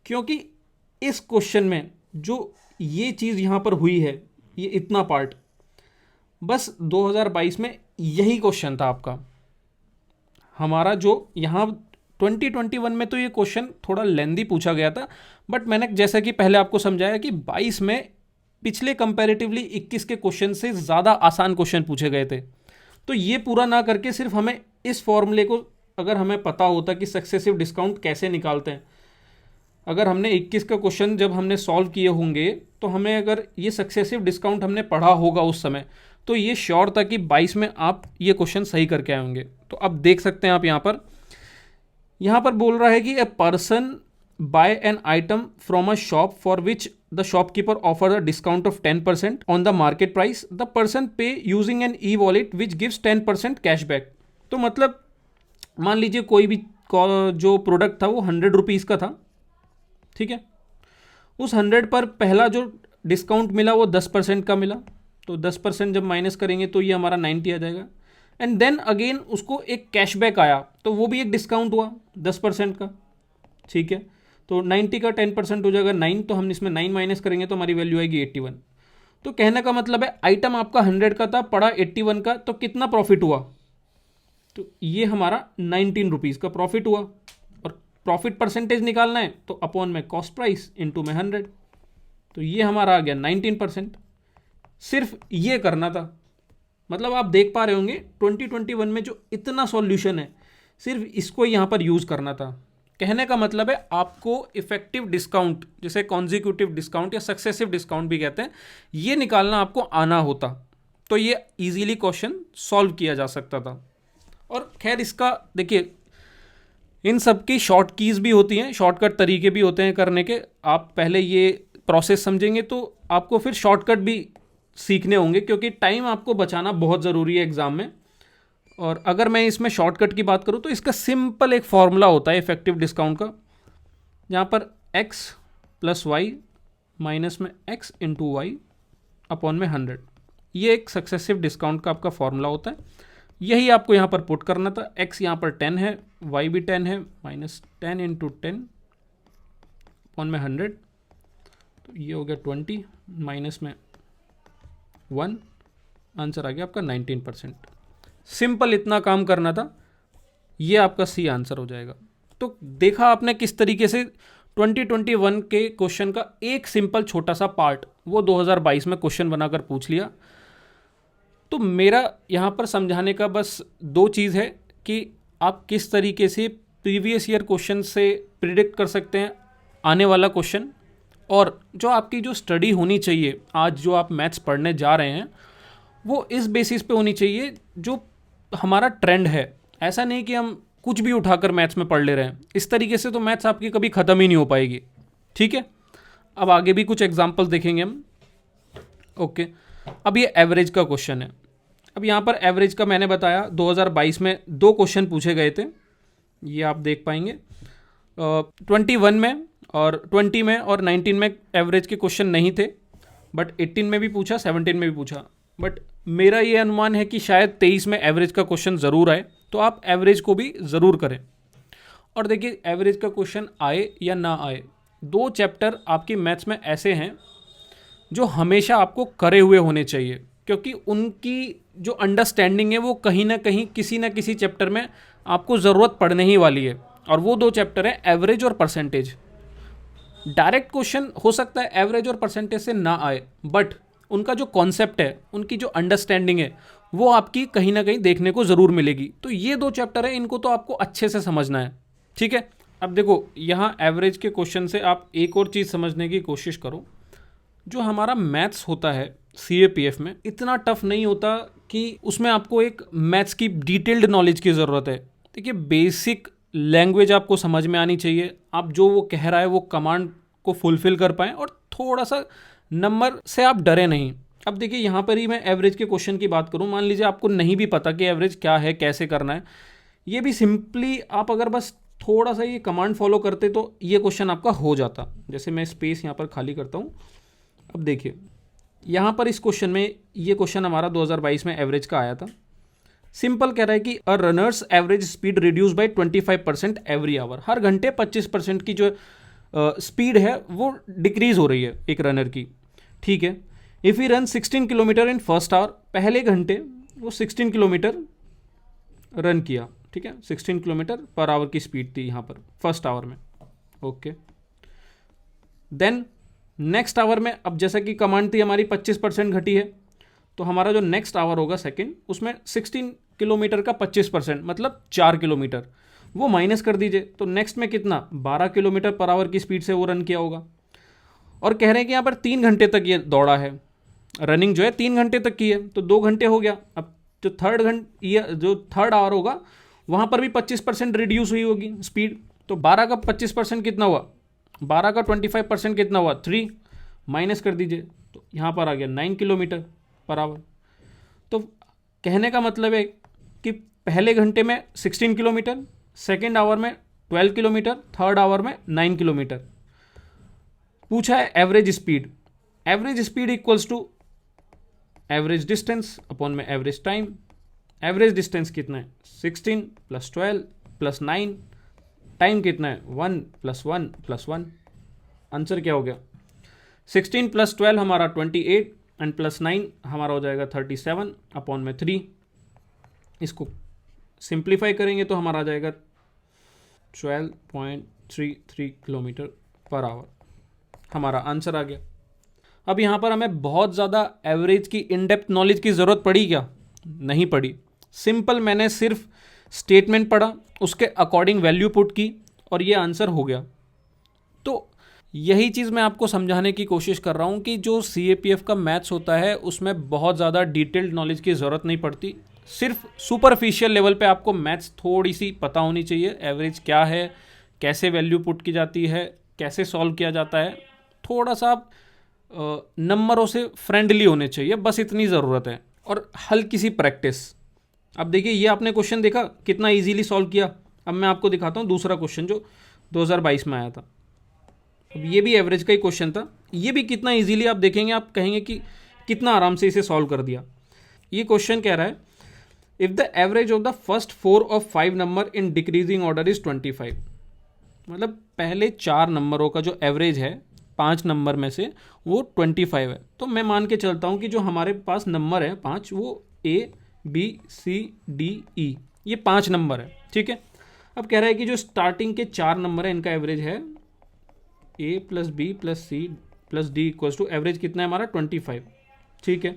क्योंकि इस क्वेश्चन में जो ये चीज़ यहाँ पर हुई है, ये इतना पार्ट बस 2022 में यही क्वेश्चन था आपका। हमारा जो यहाँ 2021 में तो ये क्वेश्चन थोड़ा लेंदी पूछा गया था, बट मैंने जैसा कि पहले आपको समझाया कि 22 में पिछले कंपैरेटिवली 21 के क्वेश्चन से ज़्यादा आसान क्वेश्चन पूछे गए थे। तो ये पूरा ना करके सिर्फ हमें इस फॉर्मूले को अगर हमें पता होता कि सक्सेसिव डिस्काउंट कैसे निकालते हैं, अगर हमने 21 का क्वेश्चन जब हमने सॉल्व किए होंगे तो हमें अगर ये सक्सेसिव डिस्काउंट हमने पढ़ा होगा उस समय, तो ये श्योर था कि 22 में आप ये क्वेश्चन सही करके आए होंगे। तो अब देख सकते हैं आप यहाँ पर बोल रहा है कि a person buy an item from a shop for which the shopkeeper offer a discount of 10% on the market price, the person pay using an e wallet which gives 10% cashback. तो मतलब मान लीजिए कोई भी जो प्रोडक्ट था वो 100 rupees का था। ठीक है, उस 100 पर पहला जो डिस्काउंट मिला वो 10% का मिला, तो 10% जब माइनस करेंगे तो ये हमारा 90 आ जाएगा। एंड देन अगेन उसको एक कैशबैक आया, तो वो भी एक डिस्काउंट हुआ 10% का। ठीक है, तो 90 का 10% हो जाएगा 9, तो हम इसमें 9 माइनस करेंगे तो हमारी वैल्यू आएगी 81। तो कहने का मतलब है आइटम आपका 100 का था, पड़ा 81 का, तो कितना प्रॉफिट हुआ, तो ये हमारा 19 रुपीज़ का प्रॉफिट हुआ। और प्रॉफिट परसेंटेज निकालना है तो अपॉन में कॉस्ट प्राइस इंटू में 100, तो ये हमारा आ गया 19%। सिर्फ ये करना था। मतलब आप देख पा रहे होंगे 2021 में जो इतना सॉल्यूशन है सिर्फ इसको यहाँ पर यूज़ करना था। कहने का मतलब है आपको इफेक्टिव डिस्काउंट, जैसे कॉन्जिक्यूटिव डिस्काउंट या सक्सेसिव डिस्काउंट भी कहते हैं, ये निकालना आपको आना होता तो ये इजीली क्वेश्चन सॉल्व किया जा सकता था। और खैर इसका देखिए इन सब की शॉर्ट कीज़ भी होती हैं, शॉर्टकट तरीके भी होते हैं करने के। आप पहले ये प्रोसेस समझेंगे तो आपको फिर शॉर्टकट भी सीखने होंगे, क्योंकि टाइम आपको बचाना बहुत ज़रूरी है एग्ज़ाम में। और अगर मैं इसमें शॉर्टकट की बात करूँ तो इसका सिंपल एक फॉर्मूला होता है इफेक्टिव डिस्काउंट का, जहाँ पर x प्लस वाई माइनस में x इंटू वाई अपॉन में 100, ये एक सक्सेसिव डिस्काउंट का आपका फॉर्मूला होता है। यही आपको यहाँ पर पुट करना था। x यहाँ पर 10 है, y भी 10 है, माइनस 10 इंटू 10 अपॉन में 100, तो ये हो गया 20 माइनस में 1, आंसर आ गया आपका 19%। सिंपल इतना काम करना था, ये आपका सी आंसर हो जाएगा। तो देखा आपने किस तरीके से 2021 के क्वेश्चन का एक सिंपल छोटा सा पार्ट वो 2022 में क्वेश्चन बनाकर पूछ लिया। तो मेरा यहाँ पर समझाने का बस दो चीज़ है कि आप किस तरीके से प्रीवियस ईयर क्वेश्चन से प्रिडिक्ट कर सकते हैं आने वाला क्वेश्चन, और जो आपकी जो स्टडी होनी चाहिए आज जो आप मैथ्स पढ़ने जा रहे हैं वो इस बेसिस पे होनी चाहिए जो हमारा ट्रेंड है। ऐसा नहीं कि हम कुछ भी उठाकर मैथ्स में पढ़ ले रहे हैं, इस तरीके से तो मैथ्स आपकी कभी ख़त्म ही नहीं हो पाएगी। ठीक है, अब आगे भी कुछ एग्जांपल्स देखेंगे हम। ओके, अब ये एवरेज का क्वेश्चन है। अब यहाँ पर एवरेज का मैंने बताया 2022 में दो क्वेश्चन पूछे गए थे, ये आप देख पाएंगे। 21 में और 20 में और 19 में एवरेज के क्वेश्चन नहीं थे, बट 18 में भी पूछा, 17 में भी पूछा। बट मेरा ये अनुमान है कि शायद 23 में एवरेज का क्वेश्चन ज़रूर आए, तो आप एवरेज को भी ज़रूर करें। और देखिए एवरेज का क्वेश्चन आए या ना आए, दो चैप्टर आपकी मैथ्स में ऐसे हैं जो हमेशा आपको करे हुए होने चाहिए, क्योंकि उनकी जो अंडरस्टैंडिंग है वो कहीं ना कहीं किसी ना किसी चैप्टर में आपको ज़रूरत पड़ने ही वाली है। और वो दो चैप्टर है एवरेज और परसेंटेज। डायरेक्ट क्वेश्चन हो सकता है एवरेज और परसेंटेज से ना आए, बट उनका जो कॉन्सेप्ट है, उनकी जो अंडरस्टैंडिंग है, वो आपकी कहीं ना कहीं देखने को ज़रूर मिलेगी। तो ये दो चैप्टर है, इनको तो आपको अच्छे से समझना है। ठीक है, अब देखो यहाँ एवरेज के क्वेश्चन से आप एक और चीज़ समझने की कोशिश करो। जो हमारा मैथ्स होता है CAPF में इतना टफ नहीं होता कि उसमें आपको एक मैथ्स की डिटेल्ड नॉलेज की ज़रूरत है। देखिए बेसिक लैंग्वेज आपको समझ में आनी चाहिए, आप जो वो कह रहा है वो कमांड को फुलफिल कर पाएँ, और थोड़ा सा नंबर से आप डरे नहीं। अब देखिए यहाँ पर ही मैं एवरेज के क्वेश्चन की बात करूँ, मान लीजिए आपको नहीं भी पता कि एवरेज क्या है, कैसे करना है, ये भी सिंपली आप अगर बस थोड़ा सा ये कमांड फॉलो करते तो ये क्वेश्चन आपका हो जाता। जैसे मैं स्पेस यहाँ पर खाली करता हूँ। अब देखिए यहाँ पर इस क्वेश्चन में, ये क्वेश्चन हमारा 2022 में एवरेज का आया था। सिंपल कह रहा है कि a runner's average speed reduce by 25% every hour. हर घंटे 25% की जो स्पीड है वो डिक्रीज हो रही है एक रनर की। ठीक है, if he run 16 kilometre in first hour, पहले घंटे वो 16 किलोमीटर रन किया। ठीक है, 16 किलोमीटर पर आवर की स्पीड थी यहाँ पर फर्स्ट आवर में। ओके, देन नेक्स्ट आवर में, अब जैसा कि कमांड थी हमारी 25% घटी है, तो हमारा जो नेक्स्ट आवर होगा सेकंड, उसमें 16 किलोमीटर का 25% मतलब 4 किलोमीटर वो माइनस कर दीजिए, तो नेक्स्ट में कितना 12 किलोमीटर पर आवर की स्पीड से वो रन किया होगा। और कह रहे हैं कि यहाँ पर 3 घंटे तक ये दौड़ा है, रनिंग जो है 3 घंटे तक की है, तो 2 घंटे हो गया। अब जो थर्ड आवर होगा वहाँ पर भी 25% रिड्यूस हुई होगी स्पीड, तो 12 का 25% कितना हुआ, 12 का 25% कितना हुआ 3, माइनस कर दीजिए, तो यहाँ पर आ गया 9 किलोमीटर पर आवर। तो कहने का मतलब है कि पहले घंटे में 16 किलोमीटर, सेकेंड आवर में 12 किलोमीटर, थर्ड आवर में 9 किलोमीटर। पूछा है average speed. Average speed equals to average distance upon में एवरेज टाइम। एवरेज डिस्टेंस कितना है 16 + 12 + 9, टाइम कितना है 1 + 1 + 1। आंसर क्या हो गया 16 + 12 हमारा 28 एंड +9 हमारा हो जाएगा 37 अपॉन में 3। इसको सिंप्लीफाई करेंगे तो हमारा आ जाएगा 12.33 किलोमीटर पर आवर। हमारा आंसर आ गया। अब यहाँ पर हमें बहुत ज़्यादा एवरेज की इन डेप्थ नॉलेज की ज़रूरत पड़ी क्या, नहीं पड़ी। सिंपल मैंने सिर्फ स्टेटमेंट पढ़ा, उसके अकॉर्डिंग वैल्यू पुट की और ये आंसर हो गया। तो यही चीज़ मैं आपको समझाने की कोशिश कर रहा हूँ कि जो CAPF का मैथ्स होता है उसमें बहुत ज़्यादा डिटेल्ड नॉलेज की ज़रूरत नहीं पड़ती। सिर्फ सुपरफिशियल लेवल पे आपको मैथ्स थोड़ी सी पता होनी चाहिए, एवरेज क्या है, कैसे वैल्यू पुट की जाती है, कैसे सॉल्व किया जाता है, थोड़ा सा आप नंबरों से फ्रेंडली होने चाहिए, बस इतनी ज़रूरत है। और हल्की सी प्रैक्टिस, अब देखिए ये आपने क्वेश्चन देखा कितना इजीली सॉल्व किया। अब मैं आपको दिखाता हूँ दूसरा क्वेश्चन जो 2022 में आया था। अब ये भी एवरेज का ही क्वेश्चन था, ये भी कितना इजीली आप देखेंगे, आप कहेंगे कि कितना आराम से इसे सॉल्व कर दिया। ये क्वेश्चन कह रहा है if the average of the first 4 of 5 number in decreasing order is 25, मतलब पहले 4 नंबरों का जो एवरेज है 5 नंबर में से वो 25 है। तो मैं मान के चलता हूँ कि जो हमारे पास नंबर है 5 वो A B C D E, ये 5 नंबर है, ठीक है। अब कह रहा है कि जो स्टार्टिंग के 4 नंबर है इनका एवरेज है A plus B plus C plus D equals to average कितना है हमारा 25, ठीक है।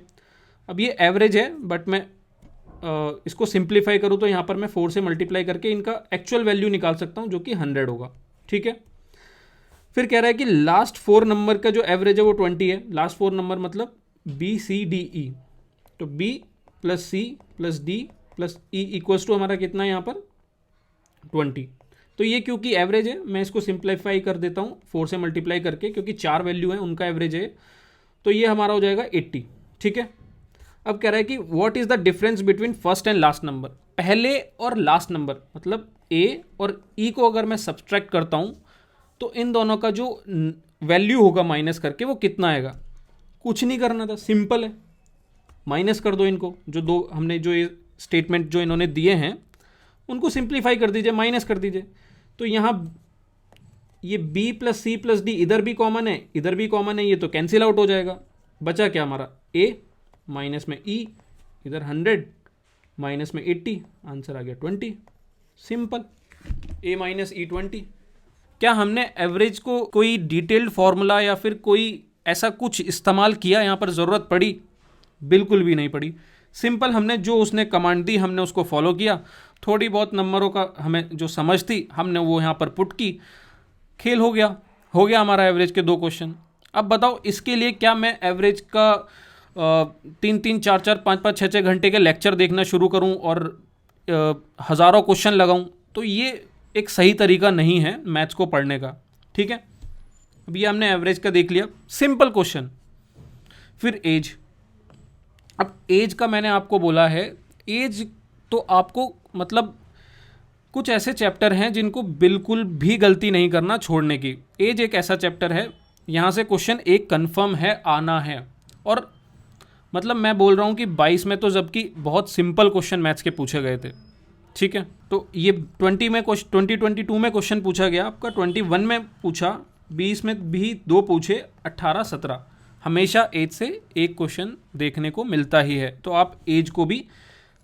अब ये एवरेज है बट मैं इसको सिंप्लीफाई करूँ तो यहाँ पर मैं 4 से मल्टीप्लाई करके इनका एक्चुअल वैल्यू निकाल सकता हूँ जो कि 100 होगा, ठीक है। फिर कह रहा है कि लास्ट 4 नंबर का जो एवरेज है वो 20 है। लास्ट 4 नंबर मतलब B C D E, तो B plus C plus D plus E equals to हमारा कितना है यहाँ पर 20। तो ये क्योंकि एवरेज है मैं इसको सिंप्लीफाई कर देता हूँ 4 से मल्टीप्लाई करके, क्योंकि 4 वैल्यू है उनका एवरेज है, तो ये हमारा हो जाएगा 80, ठीक है। अब कह रहा है कि what is the difference between first and last number, पहले और लास्ट नंबर मतलब A और E को अगर मैं सब्सट्रैक्ट करता हूँ तो इन दोनों का जो वैल्यू होगा माइनस करके वो कितना आएगा। कुछ नहीं करना था, सिंपल है, माइनस कर दो इनको, जो दो हमने जो ये स्टेटमेंट जो इन्होंने दिए हैं उनको सिंप्लीफाई कर दीजिए, माइनस कर दीजिए। तो यहाँ ये B plus C plus D इधर भी कॉमन है इधर भी कॉमन है, ये तो कैंसिल आउट हो जाएगा। बचा क्या हमारा A माइनस में E, इधर 100 माइनस में 80, आंसर आ गया 20। Simple, A minus E 20। क्या हमने एवरेज को कोई डिटेल्ड फॉर्मूला या फिर कोई ऐसा कुछ इस्तेमाल किया, यहाँ पर ज़रूरत पड़ी? बिल्कुल भी नहीं पड़ी। सिंपल हमने जो उसने कमांड दी हमने उसको फॉलो किया, थोड़ी बहुत नंबरों का हमें जो समझ थी हमने वो यहाँ पर पुट की, खेल हो गया हमारा एवरेज के 2 क्वेश्चन। अब बताओ इसके लिए क्या मैं एवरेज का 3-3 4-4 5-5 6-6 घंटे के लेक्चर देखना शुरू करूं और हज़ारों क्वेश्चन लगाऊं? तो ये एक सही तरीका नहीं है मैथ्स को पढ़ने का, ठीक है। अब ये हमने एवरेज का देख लिया, सिंपल क्वेश्चन। फिर एज, अब एज का मैंने आपको बोला है, एज तो आपको मतलब कुछ ऐसे चैप्टर हैं जिनको बिल्कुल भी गलती नहीं करना छोड़ने की। एज एक ऐसा चैप्टर है, यहाँ से क्वेश्चन एक कन्फर्म है आना है, और मतलब मैं बोल रहा हूँ कि 22 में तो जबकि बहुत सिंपल क्वेश्चन मैथ्स के पूछे गए थे, ठीक है। तो ये 2022 में क्वेश्चन पूछा गया आपका, 21 में पूछा, 20 में भी 2 पूछे, 18 17 हमेशा एज से एक क्वेश्चन देखने को मिलता ही है। तो आप एज को भी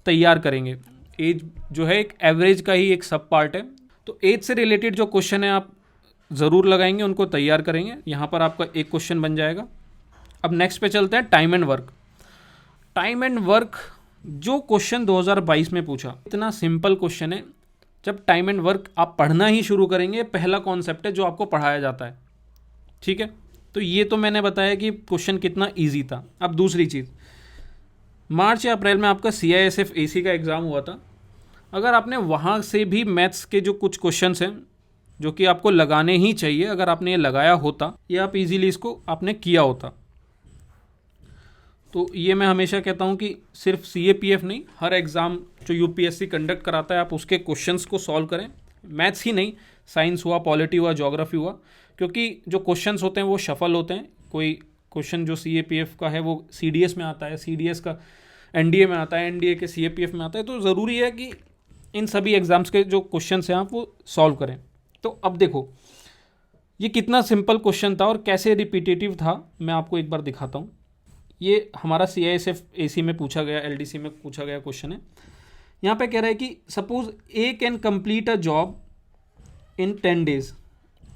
तैयार करेंगे, एज जो है एक एवरेज का ही एक सब पार्ट है। तो एज से रिलेटेड जो क्वेश्चन है आप ज़रूर लगाएंगे, उनको तैयार करेंगे। यहाँ पर आपका एक क्वेश्चन बन जाएगा। अब नेक्स्ट पे चलते हैं, time and work. Time and work जो क्वेश्चन 2022 में पूछा, इतना सिंपल क्वेश्चन है। जब टाइम एंड वर्क आप पढ़ना ही शुरू करेंगे, पहला कॉन्सेप्ट है जो आपको पढ़ाया जाता है, ठीक है। तो ये तो मैंने बताया कि क्वेश्चन कितना इजी था। अब दूसरी चीज़, मार्च या अप्रैल में आपका CISF AC का एग्ज़ाम हुआ था। अगर आपने वहाँ से भी मैथ्स के जो कुछ क्वेश्चंस हैं जो कि आपको लगाने ही चाहिए, अगर आपने ये लगाया होता या आप इजीली इसको आपने किया होता, तो ये मैं हमेशा कहता हूँ कि सिर्फ CAPF नहीं, हर एग्ज़ाम जो UPSC कंडक्ट कराता है आप उसके क्वेश्चंस को सॉल्व करें। मैथ्स ही नहीं, साइंस हुआ, पॉलिटी हुआ, ज्योग्राफी हुआ, क्योंकि जो क्वेश्चंस होते हैं वो शफल होते हैं। कोई क्वेश्चन जो CAPF का है वो CDS में आता है, CDS का NDA में आता है, NDA के CAPF में आता है। तो ज़रूरी है कि इन सभी एग्ज़ाम्स के जो क्वेश्चन हैं आप वो सॉल्व करें। तो अब देखो ये कितना सिंपल क्वेश्चन था और कैसे रिपीटेटिव था, मैं आपको एक बार दिखाता हूँ। ये हमारा CISF AC में पूछा गया, LDC में पूछा गया क्वेश्चन है। यहाँ पे कह रहा है कि suppose A can complete a job in 10 days।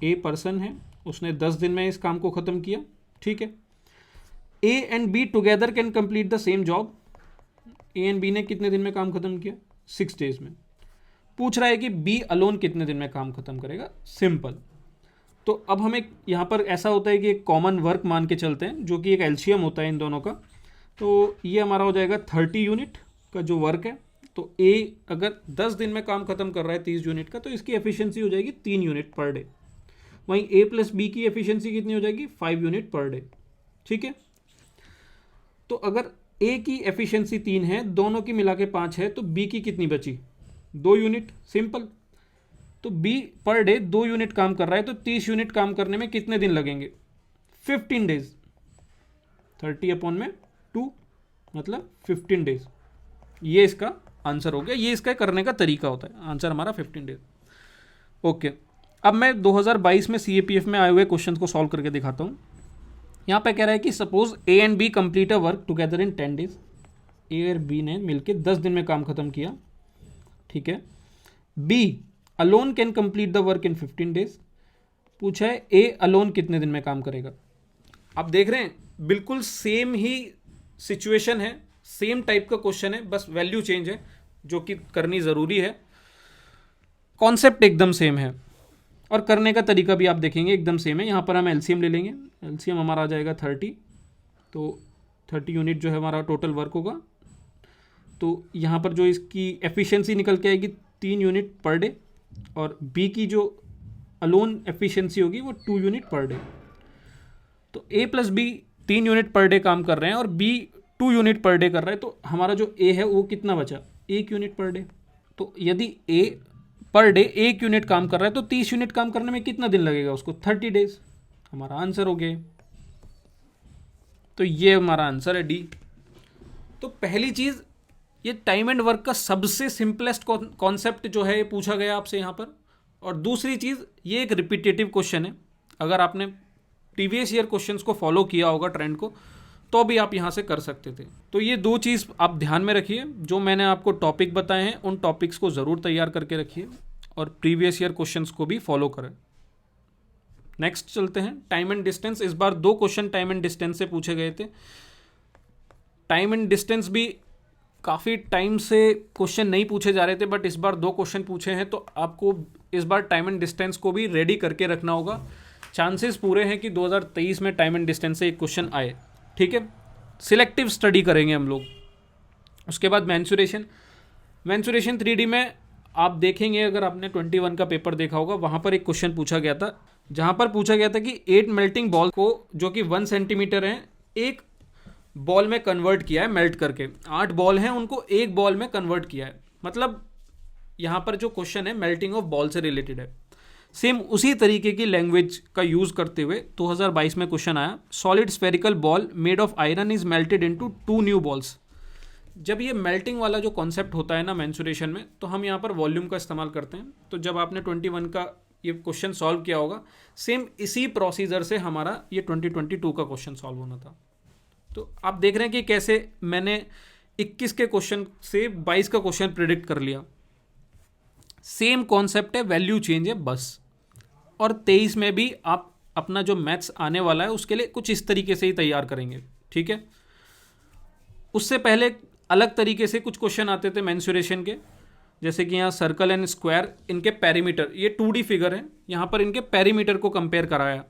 A person है, उसने 10 दिन में इस काम को ख़त्म किया, ठीक है। A and B together can complete the same job. A and B ने कितने दिन में काम ख़त्म किया? 6 days में। पूछ रहा है कि B अलोन कितने दिन में काम ख़त्म करेगा? सिंपल। तो अब हमें यहाँ पर ऐसा होता है कि एक कॉमन वर्क मान के चलते हैं जो कि एक एलसीएम होता है इन दोनों का। तो ये हमारा हो जाएगा 30 यूनिट का जो वर्क है। तो A अगर 10 दिन में काम खत्म कर रहा है 30 यूनिट का, तो इसकी एफिशिएंसी हो जाएगी 3 यूनिट पर डे। वहीं A प्लस B की एफिशिएंसी कितनी हो जाएगी? 5 यूनिट पर डे, ठीक है। तो अगर ए की एफिशिएंसी 3 है, दोनों की मिला के 5 है, तो बी की कितनी बची? 2 यूनिट। सिंपल। तो बी पर डे 2 यूनिट काम कर रहा है, तो 30 यूनिट काम करने में कितने दिन लगेंगे? 15 डेज। 30/2 मतलब 15 डेज। ये इसका आंसर हो गया। ये इसका करने का तरीका होता है। आंसर हमारा 15 डेज। ओके, अब मैं 2022 में सीएपीएफ में आए हुए क्वेश्चन को सॉल्व करके दिखाता हूँ। यहाँ पे कह रहा है कि suppose A and B complete a work together in 10 days. A और बी ने मिलकर 10 दिन में काम खत्म किया, ठीक है। B alone can complete the work in 15 days. पूछा है ए अलोन कितने दिन में काम करेगा। आप देख रहे हैं बिल्कुल सेम ही सिचुएशन है, सेम टाइप का क्वेश्चन है, बस वैल्यू चेंज है जो कि करनी ज़रूरी है। कॉन्सेप्ट एकदम सेम है और करने का तरीका भी आप देखेंगे एकदम सेम है। यहाँ पर हम एलसीएम ले लेंगे। एलसीएम हमारा आ जाएगा 30, तो 30 यूनिट जो है हमारा टोटल वर्क होगा। तो यहाँ पर जो इसकी एफिशिएंसी निकल के आएगी 3 यूनिट पर डे, और बी की जो अलोन एफिशिएंसी होगी वो 2 यूनिट पर डे। तो A plus B 3 unit per day काम कर रहे हैं और बी 2 यूनिट पर डे कर रहा है, तो हमारा जो ए है वो कितना बचा? 1 यूनिट पर डे। तो यदि ए पर डे 1 यूनिट काम कर रहा है तो 30 यूनिट काम करने में कितना दिन लगेगा उसको? 30 डेज। हमारा आंसर हो गया। तो ये हमारा आंसर है डी। तो पहली चीज़, ये टाइम एंड वर्क का सबसे सिंपलेस्ट कॉन्सेप्ट जो है ये पूछा गया आपसे यहाँ पर। और दूसरी चीज़, ये एक रिपीटेटिव क्वेश्चन है। अगर आपने प्रीवियस ईयर क्वेश्चंस को फॉलो किया होगा ट्रेंड को, तो भी आप यहाँ से कर सकते थे। तो ये 2 चीज़ आप ध्यान में रखिए। जो मैंने आपको टॉपिक बताए हैं उन टॉपिक्स को ज़रूर तैयार करके रखिए और प्रीवियस ईयर क्वेश्चंस को भी फॉलो करें। नेक्स्ट चलते हैं, टाइम एंड डिस्टेंस। इस बार 2 क्वेश्चन टाइम एंड डिस्टेंस से पूछे गए थे। टाइम एंड डिस्टेंस भी काफ़ी टाइम से क्वेश्चन नहीं पूछे जा रहे थे, बट इस बार 2 क्वेश्चन पूछे हैं, तो आपको इस बार टाइम एंड डिस्टेंस को भी रेडी करके रखना होगा। चांसेस पूरे हैं कि 2023 में टाइम एंड डिस्टेंस से एक क्वेश्चन आए, ठीक है। सिलेक्टिव स्टडी करेंगे हम लोग। उसके बाद मेंसुरेशन 3D में आप देखेंगे, अगर आपने 21 का पेपर देखा होगा, वहाँ पर एक क्वेश्चन पूछा गया था, जहाँ पर पूछा गया था कि 8 मेल्टिंग बॉल को, जो कि 1 सेंटीमीटर हैं, एक बॉल में कन्वर्ट किया है मेल्ट करके। 8 बॉल हैं, उनको एक बॉल में कन्वर्ट किया है। मतलब यहाँ पर जो क्वेश्चन है मेल्टिंग ऑफ बॉल से रिलेटेड है। सेम उसी तरीके की लैंग्वेज का यूज़ करते हुए 2022 में क्वेश्चन आया, solid spherical ball made of iron is melted into 2 new balls. जब ये मेल्टिंग वाला जो कॉन्सेप्ट होता है ना मेंसुरेशन में, तो हम यहाँ पर वॉल्यूम का इस्तेमाल करते हैं। तो जब आपने 21 का ये क्वेश्चन सॉल्व किया होगा, सेम इसी प्रोसीजर से हमारा ये 2022 का क्वेश्चन सॉल्व होना था। तो आप देख रहे हैं कि कैसे मैंने 21 के क्वेश्चन से 22 का क्वेश्चन प्रिडिक्ट कर लिया। सेम कॉन्सेप्ट है, वैल्यू चेंज है बस। और 23 में भी आप अपना जो मैथ्स आने वाला है उसके लिए कुछ इस तरीके से ही तैयार करेंगे, ठीक है। उससे पहले अलग तरीके से कुछ क्वेश्चन आते थे मेंसुरेशन के, जैसे कि यहाँ सर्कल एंड स्क्वायर, इनके पेरीमीटर, ये 2D फिगर है, यहाँ पर इनके पेरीमीटर को कंपेयर कराया।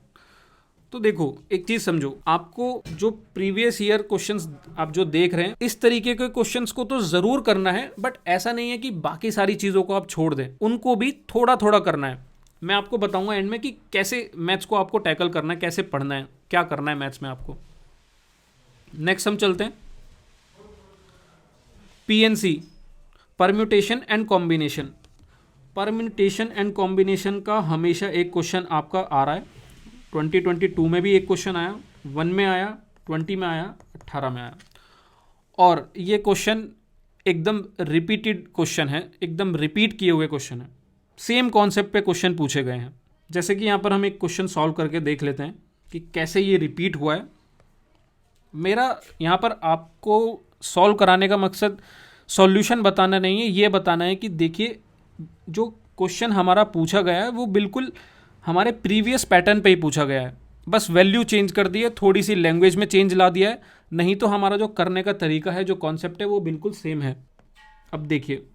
तो देखो एक चीज़ समझो, आपको जो प्रीवियस ईयर क्वेश्चंस आप जो देख रहे हैं, इस तरीके के क्वेश्चंस को तो ज़रूर करना है, बट ऐसा नहीं है कि बाकी सारी चीज़ों को आप छोड़ दें, उनको भी थोड़ा थोड़ा करना है। मैं आपको बताऊंगा एंड में कि कैसे मैथ्स को आपको टैकल करना है, कैसे पढ़ना है, क्या करना है मैथ्स में आपको। नेक्स्ट हम चलते हैं PNC, permutation and combination. Permutation and combination का हमेशा एक क्वेश्चन आपका आ रहा है। 2022 में भी एक क्वेश्चन आया, 1 में आया, 20 में आया, 18 में आया। और ये क्वेश्चन एकदम रिपीटेड क्वेश्चन है, एकदम रिपीट किए हुए क्वेश्चन है। सेम कॉन्सेप्ट पे क्वेश्चन पूछे गए हैं। जैसे कि यहाँ पर हम एक क्वेश्चन सॉल्व करके देख लेते हैं कि कैसे ये रिपीट हुआ है। मेरा यहाँ पर आपको सॉल्व कराने का मकसद सॉल्यूशन बताना नहीं है, ये बताना है कि देखिए जो क्वेश्चन हमारा पूछा गया है वो बिल्कुल हमारे प्रीवियस पैटर्न पे ही पूछा गया है, बस वैल्यू चेंज कर दी है, थोड़ी सी लैंग्वेज में चेंज ला दिया है, नहीं तो हमारा जो करने का तरीका है, जो कॉन्सेप्ट है, वो बिल्कुल सेम है। अब देखिए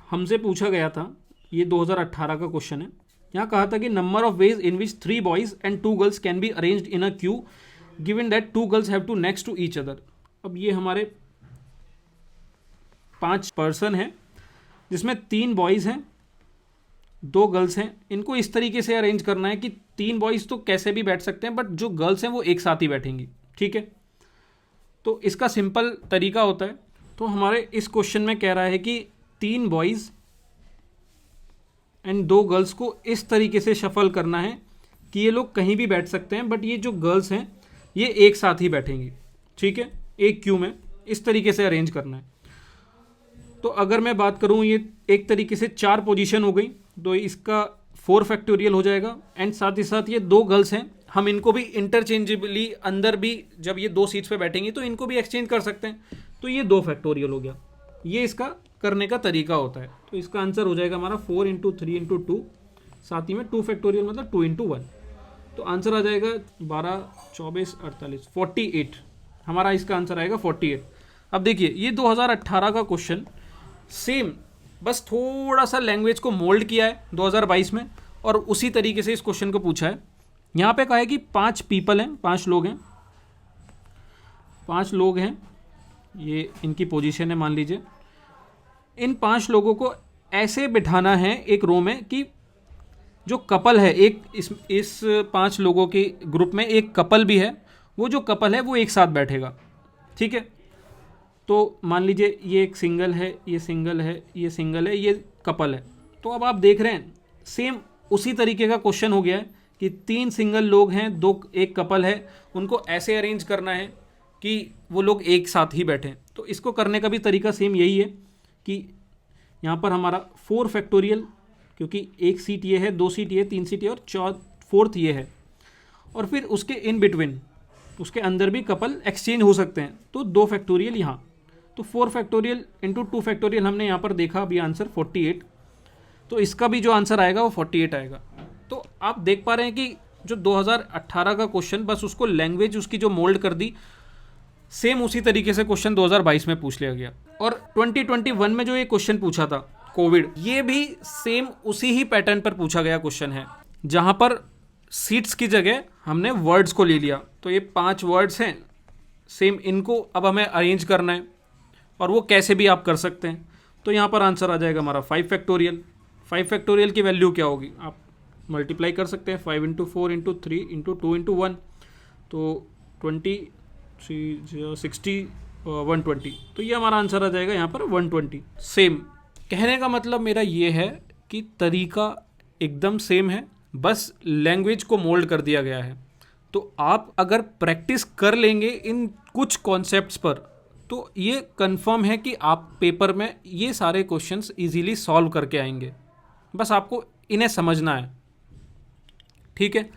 हमसे पूछा गया था, ये 2018 का क्वेश्चन है। यहाँ कहा था कि number of ways in which 3 boys and 2 girls can be arranged in a queue given that 2 girls have to next to each other. अब ये हमारे 5 पर्सन हैं, जिसमें 3 बॉयज़ हैं, 2 गर्ल्स हैं। इनको इस तरीके से अरेंज करना है कि 3 बॉयज़ तो कैसे भी बैठ सकते हैं, बट जो गर्ल्स हैं वो एक साथ ही बैठेंगी, ठीक है। तो इसका सिंपल तरीका होता है, तो हमारे इस क्वेश्चन में कह रहा है कि 3 बॉयज़ एंड 2 गर्ल्स को इस तरीके से शफल करना है कि ये लोग कहीं भी बैठ सकते हैं, बट ये जो गर्ल्स हैं ये एक साथ ही बैठेंगी, ठीक है, एक क्यू में इस तरीके से अरेंज करना है। तो अगर मैं बात करूँ, ये एक तरीके से 4 पोजीशन हो गई, तो इसका 4 फैक्टोरियल हो जाएगा। एंड साथ ही साथ ये 2 गर्ल्स हैं, हम इनको भी इंटरचेंजेबली अंदर भी जब ये 2 सीट्स पे बैठेंगी तो इनको भी एक्सचेंज कर सकते हैं, तो ये 2 फैक्टोरियल हो गया। ये इसका करने का तरीका होता है। तो इसका आंसर हो जाएगा हमारा 4 × 3 × 2, साथ ही में 2 फैक्टोरियल मतलब 2 × 1। तो आंसर आ जाएगा 12, 24, 48, 48। हमारा इसका आंसर आएगा 48। अब देखिए ये 2018 का क्वेश्चन सेम, बस थोड़ा सा लैंग्वेज को मोल्ड किया है 2022 में, और उसी तरीके से इस क्वेश्चन को पूछा है। यहाँ पे कहा है कि 5 पीपल हैं, 5 लोग हैं, 5 लोग हैं, ये इनकी पोजीशन है मान लीजिए। इन 5 लोगों को ऐसे बिठाना है एक रो में कि जो कपल है, एक इस 5 लोगों के ग्रुप में एक कपल भी है, वो जो कपल है वो एक साथ बैठेगा, ठीक है। तो मान लीजिए ये एक सिंगल है, ये सिंगल है, ये सिंगल है, ये कपल है। तो अब आप देख रहे हैं सेम उसी तरीके का क्वेश्चन हो गया है कि 3 सिंगल लोग हैं, एक कपल है, उनको ऐसे अरेंज करना है कि वो लोग एक साथ ही बैठें। तो इसको करने का भी तरीका सेम यही है कि यहाँ पर हमारा 4 फैक्टोरियल, क्योंकि एक सीट ये है, 2 सीट ये, 3 सीट ये और 4th ये है, और फिर उसके इन बिटवीन उसके अंदर भी कपल एक्सचेंज हो सकते हैं, तो 2 फैक्टोरियल यहाँ। तो 4 फैक्टोरियल इंटू 2 फैक्टोरियल हमने यहाँ पर देखा अभी आंसर 48, तो इसका भी जो आंसर आएगा वो 48 आएगा। तो आप देख पा रहे हैं कि जो 2018 का क्वेश्चन, बस उसको लैंग्वेज उसकी जो मोल्ड कर दी, सेम उसी तरीके से क्वेश्चन 2022 में पूछ लिया गया। और 2021 में जो ये क्वेश्चन पूछा था कोविड, ये भी सेम उसी ही पैटर्न पर पूछा गया क्वेश्चन है, जहाँ पर सीट्स की जगह हमने वर्ड्स को ले लिया। तो ये 5 वर्ड्स हैं सेम, इनको अब हमें अरेंज करना है, और वो कैसे भी आप कर सकते हैं। तो यहाँ पर आंसर आ जाएगा हमारा 5 फैक्टोरियल। 5 फैक्टोरियल की वैल्यू क्या होगी, आप मल्टीप्लाई कर सकते हैं, 5 × 4 × 3 × 2 × 1, तो 20, 3, 60, 120। तो ये हमारा आंसर आ जाएगा यहाँ पर 120। सेम कहने का मतलब मेरा ये है कि तरीका एकदम सेम है, बस लैंग्वेज को मोल्ड कर दिया गया है। तो आप अगर प्रैक्टिस कर लेंगे इन कुछ कॉन्सेप्ट्स पर, तो ये कंफर्म है कि आप पेपर में ये सारे क्वेश्चंस इजीली सॉल्व करके आएंगे। बस आपको इन्हें समझना है, ठीक है।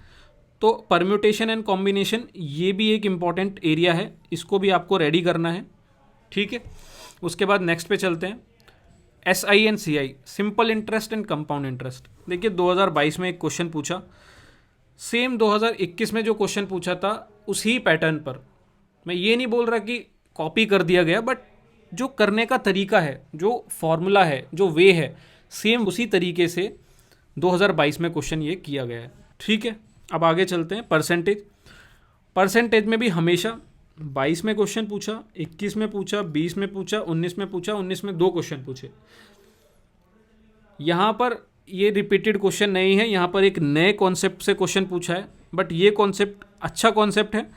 तो परम्यूटेशन एंड कॉम्बिनेशन ये भी एक इम्पॉर्टेंट एरिया है, इसको भी आपको रेडी करना है, ठीक है। उसके बाद नेक्स्ट पे चलते हैं, SI and CI, simple interest and compound interest. देखिए 2022 में एक क्वेश्चन पूछा, सेम 2021 में जो क्वेश्चन पूछा था उसी पैटर्न पर। मैं ये नहीं बोल रहा कि कॉपी कर दिया गया, बट जो करने का तरीका है, जो फॉर्मूला है, जो वे है, सेम उसी तरीके से 2022 में क्वेश्चन ये किया गया है, ठीक है। अब आगे चलते हैं परसेंटेज। परसेंटेज में भी हमेशा 22 में क्वेश्चन पूछा, 21 में पूछा, 20 में पूछा, 19 में पूछा, 19 में 2 क्वेश्चन पूछे। यहाँ पर ये रिपीटेड क्वेश्चन नहीं है, यहाँ पर एक नए कॉन्सेप्ट से क्वेश्चन पूछा है, बट ये कॉन्सेप्ट अच्छा कॉन्सेप्ट है,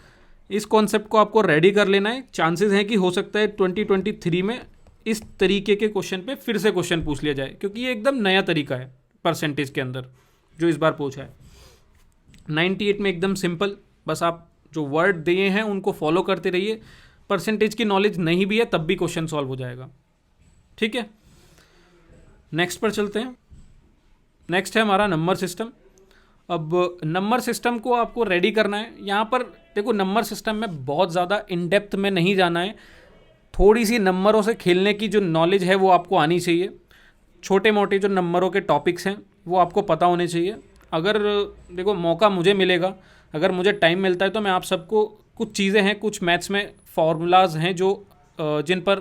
इस कॉन्सेप्ट को आपको रेडी कर लेना है। चांसेस हैं कि हो सकता है 2023 में इस तरीके के क्वेश्चन पे फिर से क्वेश्चन पूछ लिया जाए, क्योंकि ये एकदम नया तरीका है परसेंटेज के अंदर जो इस बार पूछा है। 98 में एकदम सिंपल, बस आप जो वर्ड दिए हैं उनको फॉलो करते रहिए। परसेंटेज की नॉलेज नहीं भी है तब भी क्वेश्चन सॉल्व हो जाएगा, ठीक है। नेक्स्ट पर चलते हैं। नेक्स्ट है हमारा नंबर सिस्टम। अब नंबर सिस्टम को आपको रेडी करना है। यहाँ पर देखो, नंबर सिस्टम में बहुत ज़्यादा इन डेप्थ में नहीं जाना है, थोड़ी सी नंबरों से खेलने की जो नॉलेज है वो आपको आनी चाहिए। छोटे मोटे जो नंबरों के टॉपिक्स हैं वो आपको पता होने चाहिए। अगर देखो मौका मुझे मिलेगा, अगर मुझे टाइम मिलता है, तो मैं आप सबको कुछ चीज़ें हैं, कुछ मैथ्स में फॉर्मूलाज हैं जो जिन पर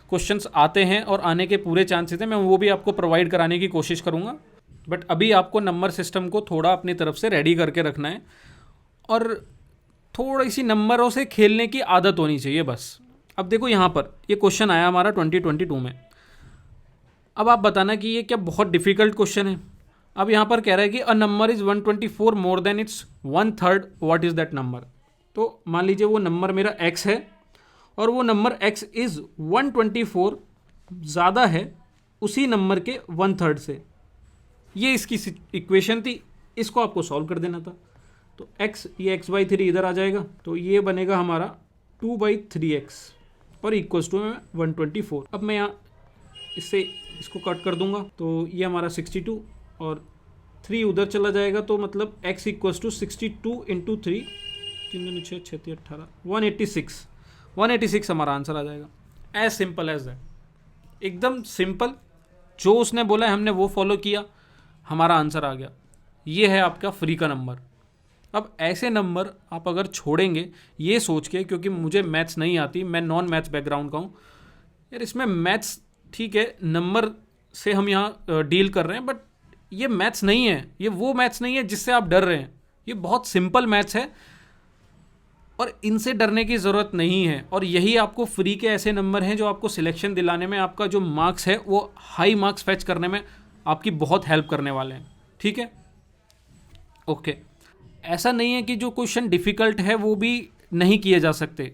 क्वेश्चंस आते हैं और आने के पूरे चांसेस हैं, मैं वो भी आपको प्रोवाइड कराने की कोशिश करूँगा। बट अभी आपको नंबर सिस्टम को थोड़ा अपनी तरफ से रेडी करके रखना है और थोड़ी सी नंबरों से खेलने की आदत होनी चाहिए बस। अब देखो यहाँ पर ये क्वेश्चन आया हमारा 2022 में। अब आप बताना कि ये क्या बहुत डिफ़िकल्ट क्वेश्चन है। अब यहाँ पर कह रहा है कि a number is 124 more than it's 1/3, what is that number. तो मान लीजिए वो नंबर मेरा x है और वो नंबर x इज़ 124 ज़्यादा है उसी नंबर के 1/3 से। ये इसकी इक्वेशन थी, इसको आपको सॉल्व कर देना था। तो x, ये x/3 इधर आ जाएगा, तो ये बनेगा हमारा 2/3x और इक्वल्स टू में 124। अब मैं यहाँ इससे इसको कट कर दूंगा, तो ये हमारा 62 और 3 उधर चला जाएगा, तो मतलब x इक्वल्स टू 62 इंटू 3, 3 6 6 18, 186 हमारा आंसर आ जाएगा। एज सिंपल एज दैट, एकदम सिंपल। जो उसने बोला है हमने वो फॉलो किया, हमारा आंसर आ गया। ये है आपका फ्री का नंबर। अब ऐसे नंबर आप अगर छोड़ेंगे ये सोच के, क्योंकि मुझे मैथ्स नहीं आती, मैं नॉन मैथ्स बैकग्राउंड का हूँ यार, इसमें मैथ्स ठीक है, नंबर से हम यहाँ डील कर रहे हैं, बट ये मैथ्स नहीं है, ये वो मैथ्स नहीं है जिससे आप डर रहे हैं। ये बहुत सिंपल मैथ्स है और इनसे डरने की ज़रूरत नहीं है। और यही आपको फ्री के ऐसे नंबर हैं जो आपको सिलेक्शन दिलाने में, आपका जो मार्क्स है वो हाई मार्क्स फैच करने में आपकी बहुत हेल्प करने वाले हैं। ठीक है, ओके। ऐसा नहीं है कि जो क्वेश्चन डिफ़िकल्ट है वो भी नहीं किए जा सकते।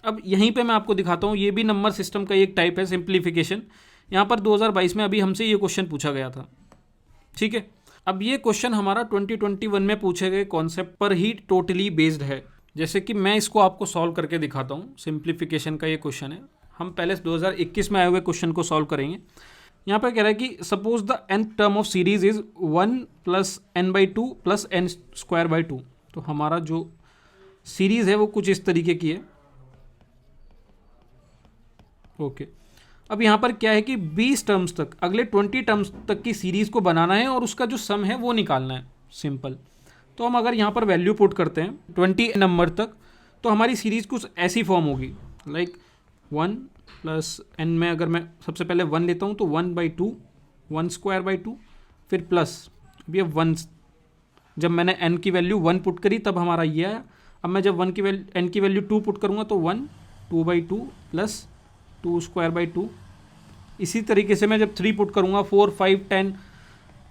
अब यहीं पे मैं आपको दिखाता हूँ, ये भी नंबर सिस्टम का एक टाइप है, सिंप्लीफिकेशन। यहाँ पर 2022 में अभी हमसे ये क्वेश्चन पूछा गया था। ठीक है, अब ये क्वेश्चन हमारा 2021 में पूछे गए कॉन्सेप्ट पर ही टोटली बेस्ड है। जैसे कि मैं इसको आपको सॉल्व करके दिखाता हूँ। सिंप्लीफिकेशन का ये क्वेश्चन है, हम पहले 2021 में आए हुए क्वेश्चन को सॉल्व करेंगे। यहाँ पर कह रहा है कि suppose the n term of series is 1 + n/2 + n²/2। तो हमारा जो सीरीज है वो कुछ इस तरीके की है। ओके, अब यहाँ पर क्या है कि 20 टर्म्स तक, अगले 20 टर्म्स तक की सीरीज को बनाना है और उसका जो सम है वो निकालना है। सिंपल। तो हम अगर यहाँ पर वैल्यू पुट करते हैं 20 नंबर तक, तो हमारी सीरीज कुछ ऐसी फॉर्म होगी, लाइक 1 + n में अगर मैं सबसे पहले 1 लेता हूँ तो 1/2, 1²/2, फिर प्लस, अब ये 1, जब मैंने n की वैल्यू 1 पुट करी तब हमारा ये आया। अब मैं जब n की वैल्यू 2 पुट करूँगा तो 1, 2/2 प्लस 2²/2। इसी तरीके से मैं जब 3 पुट करूँगा, 4, 5, 10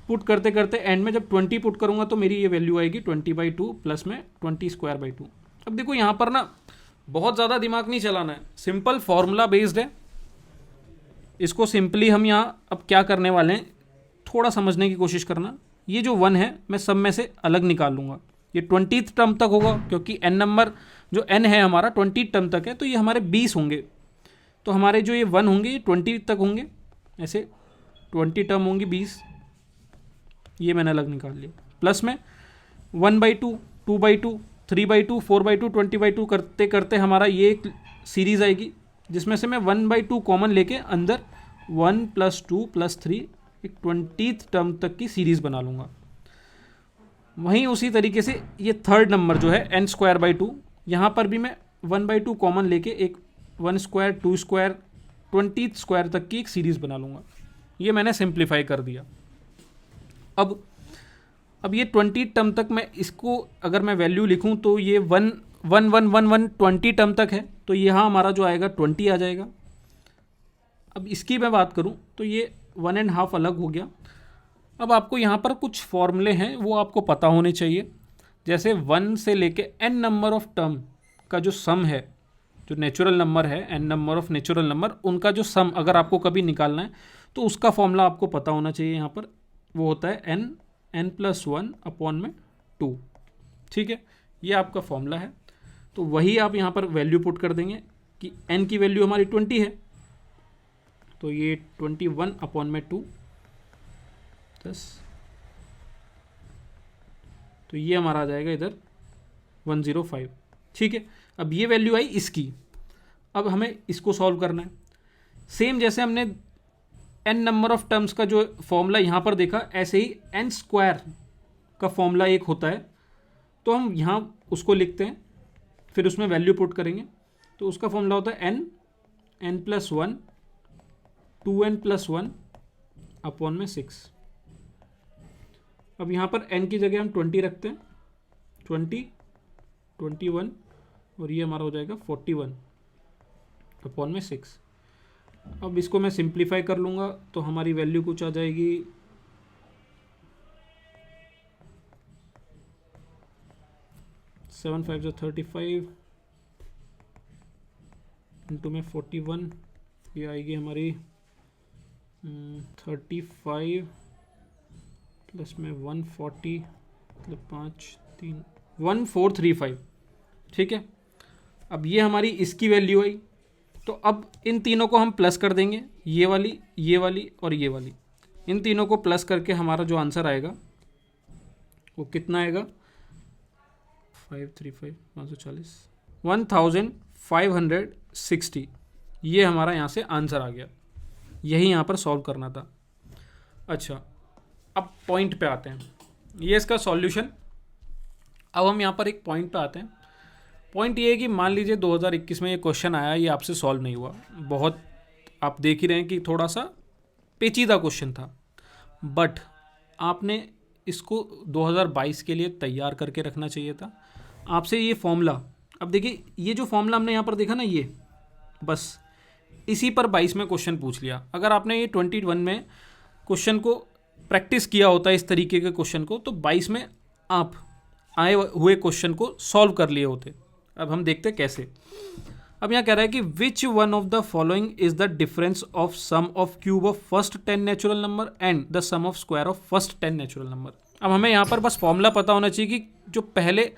पुट करते करते एंड में जब 20 पुट करूँगा तो मेरी ये वैल्यू आएगी 20/2 प्लस में 20²/2। अब देखो यहाँ पर ना बहुत ज़्यादा दिमाग नहीं चलाना है, सिंपल फॉर्मूला बेस्ड है। इसको सिंपली हम यहाँ अब क्या करने वाले हैं, थोड़ा समझने की कोशिश करना। ये जो 1 है मैं सब में से अलग निकाल लूँगा, ये 20th टर्म तक होगा, क्योंकि n नंबर जो n है हमारा 20 टर्म तक है, तो ये हमारे 20 होंगे। तो हमारे जो ये 1 होंगे ये 20 तक होंगे, ऐसे 20 टर्म होंगी 20, ये मैंने अलग निकाल लिया। प्लस में 1/2, 2/2, 3/2, 4/2, 20/2 करते करते हमारा ये एक सीरीज़ आएगी, जिसमें से मैं 1/2 कॉमन लेके अंदर 1 + 2 + 3 एक 20th टर्म तक की सीरीज़ बना लूँगा। वहीं उसी तरीके से ये थर्ड नंबर जो है n²/2, यहाँ पर भी मैं 1/2 कॉमन लेके एक 1², 2², 20th स्क्वायर तक की एक सीरीज़ बना लूँगा। ये मैंने सिंप्लीफाई कर दिया। अब ये 20 टर्म तक मैं इसको अगर मैं वैल्यू लिखूं तो ये 1 1 1 1 1 20 टर्म तक है, तो यहाँ हमारा जो आएगा 20 आ जाएगा। अब इसकी मैं बात करूं तो ये 1.5 अलग हो गया। अब आपको यहाँ पर कुछ फॉर्मूले हैं वो आपको पता होने चाहिए, जैसे 1 से लेके n नंबर ऑफ टर्म का जो सम है, जो नेचुरल नंबर है, n number of natural number, उनका जो सम अगर आपको कभी निकालना है तो उसका फॉर्मूला आपको पता होना चाहिए। यहाँ पर वो होता है n+1/2। ठीक है, ये आपका फॉर्मूला है। तो वही आप यहाँ पर वैल्यू पुट कर देंगे कि n की वैल्यू हमारी 20 है, तो ये 21/2 10, तो ये हमारा आ जाएगा इधर 105। ठीक है, अब ये वैल्यू आई इसकी। अब हमें इसको सॉल्व करना है, सेम जैसे हमने n नंबर ऑफ टर्म्स का जो फॉर्मूला यहाँ पर देखा, ऐसे ही n² का फॉर्मूला एक होता है, तो हम यहाँ उसको लिखते हैं, फिर उसमें वैल्यू पुट करेंगे। तो उसका फॉर्मूला होता है n+1 2n+1/6। अब यहाँ पर n की जगह हम 20 रखते हैं, 20, 21 और ये हमारा हो जाएगा 41/6। अब इसको मैं सिंप्लीफाई कर लूँगा तो हमारी वैल्यू कुछ आ जाएगी 7 5 35, इंटू में 41, ये आएगी हमारी 35 प्लस में 140 मतलब 5 3 1435। ठीक है, अब ये हमारी इसकी वैल्यू आई, तो अब इन तीनों को हम प्लस कर देंगे, ये वाली और ये वाली, इन तीनों को प्लस करके हमारा जो आंसर आएगा वो कितना आएगा 535 540 1560। ये हमारा यहाँ से आंसर आ गया, यही यहाँ पर सॉल्व करना था। अच्छा, अब पॉइंट पे आते हैं, ये इसका सॉल्यूशन। अब हम यहाँ पर एक पॉइंट पे आते हैं। पॉइंट ये है कि मान लीजिए 2021 में ये क्वेश्चन आया, ये आपसे सॉल्व नहीं हुआ, बहुत आप देख ही रहे हैं कि थोड़ा सा पेचीदा क्वेश्चन था, बट आपने इसको 2022 के लिए तैयार करके रखना चाहिए था। आपसे ये फॉर्मूला, अब देखिए ये जो फॉर्मूला हमने यहाँ पर देखा ना, ये बस इसी पर 22 में क्वेश्चन पूछ लिया। अगर आपने ये 21 में क्वेश्चन को प्रैक्टिस किया होता इस तरीके के क्वेश्चन को, तो 22 में आप आए हुए क्वेश्चन को सॉल्व कर लिए होते। अब हम देखते हैं कैसे। अब यहाँ कह रहा है कि which one of the following is the difference of sum of cube of first 10 natural number and the sum of square of first 10 natural number. अब हमें यहाँ पर बस फॉर्मूला पता होना चाहिए कि जो पहले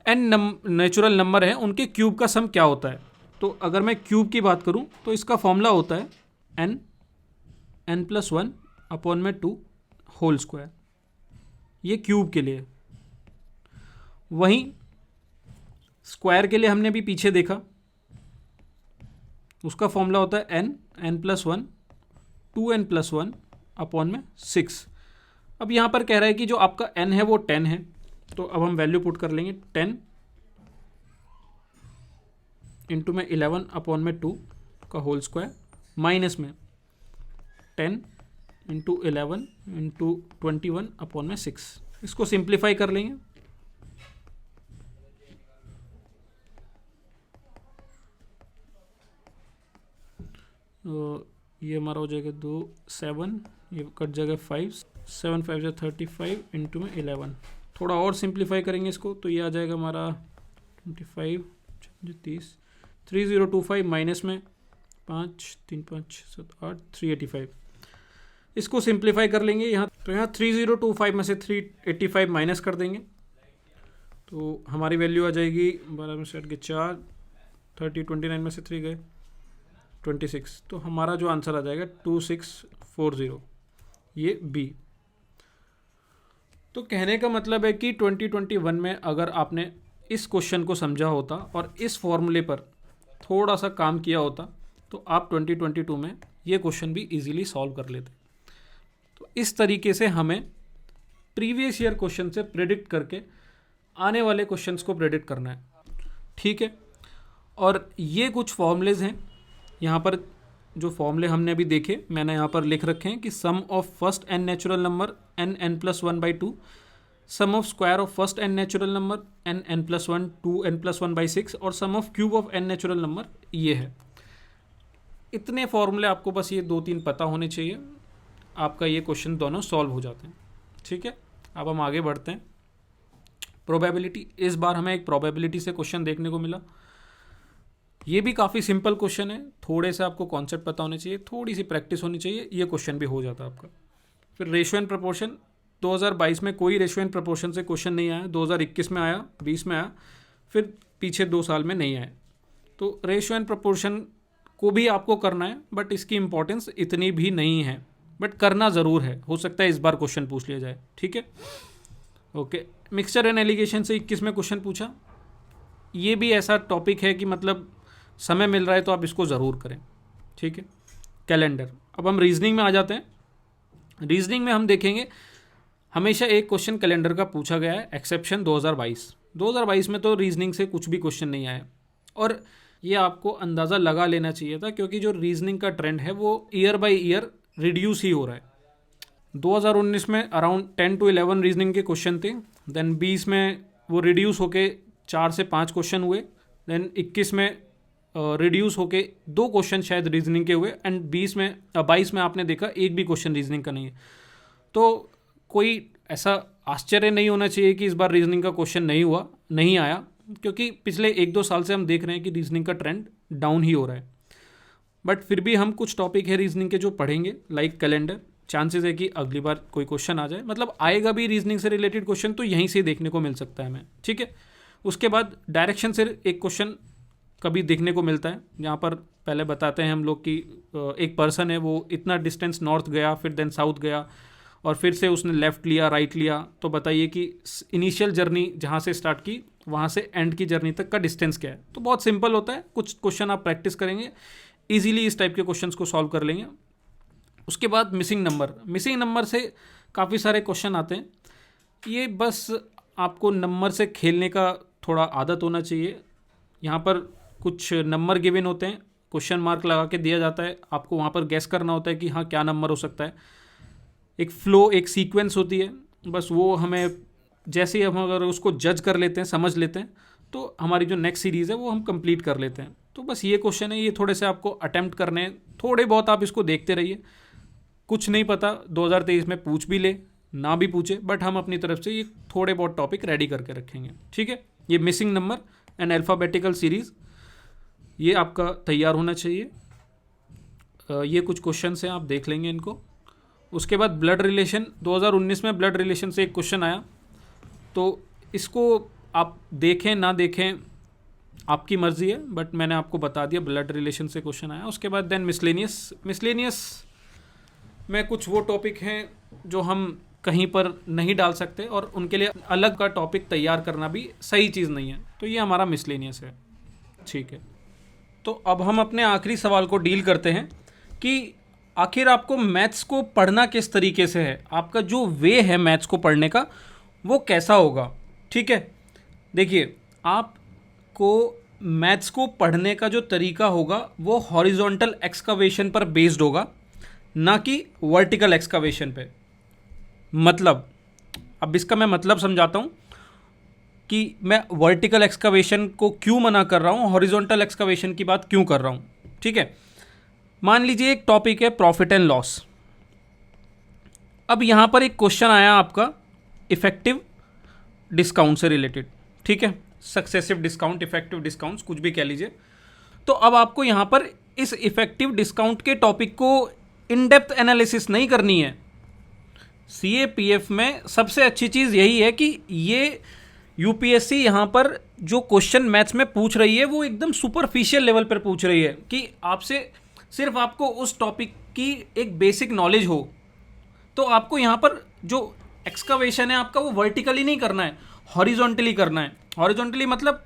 n नेचुरल नंबर है उनके क्यूब का सम क्या होता है। तो अगर मैं क्यूब की बात करूँ तो इसका फॉर्मूला होता है n+1 अपॉन में 2 होल स्क्वायर, ये क्यूब के लिए। वहीं स्क्वायर के लिए हमने भी पीछे देखा, उसका फॉर्मूला होता है n+1 2n+1 अपॉन में 6। अब यहाँ पर कह रहा है कि जो आपका n है वो 10 है, तो अब हम वैल्यू पुट कर लेंगे 10 इंटू में 11 अपॉन में 2 का होल स्क्वायर, माइनस में 10 इंटू 11 इंटू 21 अपॉन में 6। इसको सिंप्लीफाई कर लेंगे, तो ये हमारा हो जाएगा 2 7, ये कट जाएगा 5 7 5 या 35 इंटू में 11। थोड़ा और सिंप्लीफाई करेंगे इसको, तो ये आ जाएगा हमारा 25 30 3025 माइनस में 5 3 5 7 8 385। इसको सिंप्लीफाई कर लेंगे यहाँ, तो यहाँ 3025 में से 385 माइनस कर देंगे, तो हमारी वैल्यू आ जाएगी 12 में से 8 के 4 30 29 में से 3 गए 26। तो हमारा जो आंसर आ जाएगा 2640, ये बी। तो कहने का मतलब है कि 2021 में अगर आपने इस क्वेश्चन को समझा होता और इस फॉर्मूले पर थोड़ा सा काम किया होता, तो आप 2022 में ये क्वेश्चन भी इजीली सॉल्व कर लेते। तो इस तरीके से हमें प्रीवियस ईयर क्वेश्चन से प्रेडिक्ट करके आने वाले क्वेश्चंस को प्रेडिक्ट करना है। ठीक है, और ये कुछ फॉर्मूलेज हैं यहाँ पर, जो फॉर्मूले हमने अभी देखे मैंने यहाँ पर लिख रखे हैं कि sum of first n natural number n+1/2, sum of square of first n natural number n+1 2n+1/6 और sum of cube of n natural number ये है। इतने फॉर्मूले आपको बस ये 2-3 पता होने चाहिए, आपका ये क्वेश्चन दोनों सॉल्व हो जाते हैं। ठीक है, अब हम आगे बढ़ते हैं। प्रोबेबिलिटी, इस बार हमें एक प्रोबेबिलिटी से क्वेश्चन देखने को मिला। ये भी काफ़ी सिंपल क्वेश्चन है, थोड़े से आपको कॉन्सेप्ट पता होने चाहिए, थोड़ी सी प्रैक्टिस होनी चाहिए, ये क्वेश्चन भी हो जाता है आपका। फिर रेशियो एंड प्रोपोर्शन, 2022 में कोई रेशियो एंड प्रोपोर्शन से क्वेश्चन नहीं आया, 2021 में आया, 20 में आया, फिर पीछे 2 साल में नहीं आया। तो रेशियो एंड प्रोपोर्शन को भी आपको करना है, बट इसकी इंपॉर्टेंस इतनी भी नहीं है, बट करना ज़रूर है, हो सकता है इस बार क्वेश्चन पूछ लिया जाए। ठीक है, ओके। मिक्सचर एंड एलिगेशन से 21 में क्वेश्चन पूछा, ये भी ऐसा टॉपिक है कि मतलब समय मिल रहा है तो आप इसको ज़रूर करें। ठीक है, कैलेंडर। अब हम रीजनिंग में आ जाते हैं। रीजनिंग में हम देखेंगे हमेशा एक क्वेश्चन कैलेंडर का पूछा गया है, एक्सेप्शन 2022 में तो रीजनिंग से कुछ भी क्वेश्चन नहीं आया, और ये आपको अंदाज़ा लगा लेना चाहिए था, क्योंकि जो रीजनिंग का ट्रेंड है वो ईयर बाय ईयर रिड्यूस ही हो रहा है। 2019 में अराउंड 10 to 11 रीजनिंग के क्वेश्चन थे, देन 20 में वो रिड्यूस होके 4 से 5 क्वेश्चन हुए, देन 21 में रिड्यूस होके 2 क्वेश्चन शायद रीजनिंग के हुए, एंड 22 में आपने देखा एक भी क्वेश्चन रीजनिंग का नहीं है। तो कोई ऐसा आश्चर्य नहीं होना चाहिए कि इस बार रीजनिंग का क्वेश्चन नहीं आया, क्योंकि पिछले 1-2 साल से हम देख रहे हैं कि रीजनिंग का ट्रेंड डाउन ही हो रहा है। बट फिर भी हम कुछ टॉपिक है रीजनिंग के जो पढ़ेंगे, लाइक कैलेंडर। चांसेस है कि अगली बार कोई क्वेश्चन आ जाए, मतलब आएगा भी रीजनिंग से रिलेटेड क्वेश्चन, तो यहीं से देखने को मिल सकता है हमें, ठीक है। उसके बाद डायरेक्शन से एक क्वेश्चन कभी देखने को मिलता है, जहाँ पर पहले बताते हैं हम लोग कि एक पर्सन है, वो इतना डिस्टेंस नॉर्थ गया, फिर देन साउथ गया, और फिर से उसने लेफ़्ट लिया, राइट लिया, तो बताइए कि इनिशियल जर्नी जहाँ से स्टार्ट की वहाँ से एंड की जर्नी तक का डिस्टेंस क्या है। तो बहुत सिंपल होता है, कुछ क्वेश्चन आप प्रैक्टिस करेंगे इजीली इस टाइप के क्वेश्चंस को सॉल्व कर लेंगे। उसके बाद मिसिंग नंबर से काफ़ी सारे क्वेश्चन आते हैं। ये बस आपको नंबर से खेलने का थोड़ा आदत होना चाहिए। यहाँ पर कुछ नंबर गिवन होते हैं, क्वेश्चन मार्क लगा के दिया जाता है, आपको वहाँ पर गैस करना होता है कि हाँ क्या नंबर हो सकता है। एक फ्लो, एक सीक्वेंस होती है, बस वो हमें जैसे ही हम अगर उसको जज कर लेते हैं, समझ लेते हैं, तो हमारी जो नेक्स्ट सीरीज़ है वो हम कंप्लीट कर लेते हैं। तो बस ये क्वेश्चन है, ये थोड़े से आपको अटेम्प्ट करने हैं, थोड़े बहुत आप इसको देखते रहिए। कुछ नहीं पता 2023 में पूछ भी ले ना भी पूछे, बट हम अपनी तरफ से ये थोड़े बहुत टॉपिक रेडी करके रखेंगे, ठीक है। ये missing number and alphabetical series ये आपका तैयार होना चाहिए। ये कुछ क्वेश्चन हैं, आप देख लेंगे इनको। उसके बाद ब्लड रिलेशन, 2019 में ब्लड रिलेशन से एक क्वेश्चन आया, तो इसको आप देखें ना देखें आपकी मर्ज़ी है, बट मैंने आपको बता दिया ब्लड रिलेशन से क्वेश्चन आया। उसके बाद देन मिसलेनियस में कुछ वो टॉपिक हैं जो हम कहीं पर नहीं डाल सकते, और उनके लिए अलग का टॉपिक तैयार करना भी सही चीज़ नहीं है, तो ये हमारा मिसलेनियस है, ठीक है। तो अब हम अपने आखिरी सवाल को डील करते हैं कि आखिर आपको मैथ्स को पढ़ना किस तरीके से है, आपका जो वे है मैथ्स को पढ़ने का वो कैसा होगा, ठीक है। देखिए, आपको मैथ्स को पढ़ने का जो तरीका होगा वो हॉरिजॉन्टल एक्सकवेशन पर बेस्ड होगा, ना कि वर्टिकल एक्सकवेशन पे। मतलब, अब इसका मैं मतलब समझाता हूँ कि मैं वर्टिकल एक्सकवेशन को क्यों मना कर रहा हूँ, हॉरिजॉन्टल एक्सकवेशन की बात क्यों कर रहा हूँ, ठीक है। मान लीजिए एक टॉपिक है प्रॉफिट एंड लॉस। अब यहाँ पर एक क्वेश्चन आया आपका इफेक्टिव डिस्काउंट से रिलेटेड, ठीक है, सक्सेसिव डिस्काउंट, इफेक्टिव डिस्काउंट्स, कुछ भी कह लीजिए। तो अब आपको यहाँ पर इस इफेक्टिव डिस्काउंट के टॉपिक को इन डेप्थ एनालिसिस नहीं करनी है। CAPF में सबसे अच्छी चीज़ यही है कि ये यूपीएससी यहाँ पर जो क्वेश्चन मैथ्स में पूछ रही है वो एकदम सुपरफिशियल लेवल पर पूछ रही है कि आपसे सिर्फ आपको उस टॉपिक की एक बेसिक नॉलेज हो। तो आपको यहाँ पर जो एक्सकवेशन है आपका वो वर्टिकली नहीं करना है, हॉरिजॉन्टली करना है। हॉरिजॉन्टली मतलब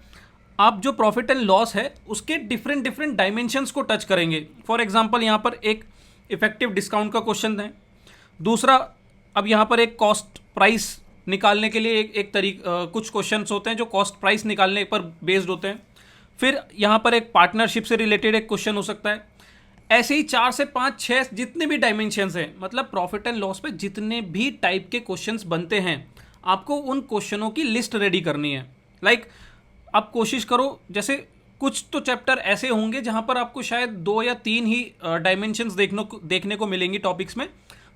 आप जो प्रॉफिट एंड लॉस है उसके डिफरेंट डायमेंशंस को टच करेंगे। फॉर एग्जांपल यहाँ पर एक इफेक्टिव डिस्काउंट का क्वेश्चन है, दूसरा अब यहाँ पर एक कॉस्ट प्राइस निकालने के लिए एक कुछ क्वेश्चंस होते हैं जो कॉस्ट प्राइस निकालने पर बेस्ड होते हैं। फिर यहाँ पर एक पार्टनरशिप से रिलेटेड एक क्वेश्चन हो सकता है। ऐसे ही 4 से 5 6 जितने भी डायमेंशंस हैं, मतलब प्रॉफिट एंड लॉस पे जितने भी टाइप के क्वेश्चंस बनते हैं, आपको उन क्वेश्चनों की लिस्ट रेडी करनी है। लाइक आप कोशिश करो, जैसे कुछ तो चैप्टर ऐसे होंगे जहाँ पर आपको शायद 2 या 3 ही डायमेंशंस देखने को मिलेंगी टॉपिक्स में,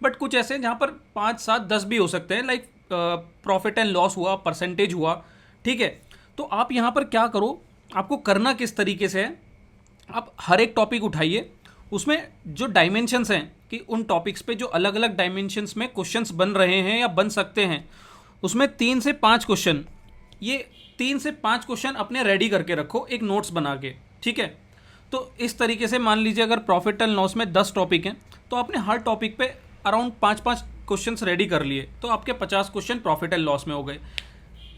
बट कुछ ऐसे जहाँ पर 5 7 10 भी हो सकते हैं। लाइक प्रॉफिट एंड लॉस हुआ, परसेंटेज हुआ, ठीक है। तो आप यहाँ पर क्या करो, आपको करना किस तरीके से है, आप हर एक टॉपिक उठाइए, उसमें जो डायमेंशंस हैं कि उन टॉपिक्स पे जो अलग अलग डायमेंशंस में क्वेश्चंस बन रहे हैं या बन सकते हैं, उसमें 3 से 5 क्वेश्चन, ये 3 से 5 क्वेश्चन अपने रेडी करके रखो एक नोट्स बना के, ठीक है। तो इस तरीके से मान लीजिए अगर प्रॉफिट एंड लॉस में 10 टॉपिक हैं तो आपने हर टॉपिक पे अराउंड 5-5 क्वेश्चंस रेडी कर लिए, तो आपके 50 क्वेश्चन प्रॉफिट एंड लॉस में हो गए।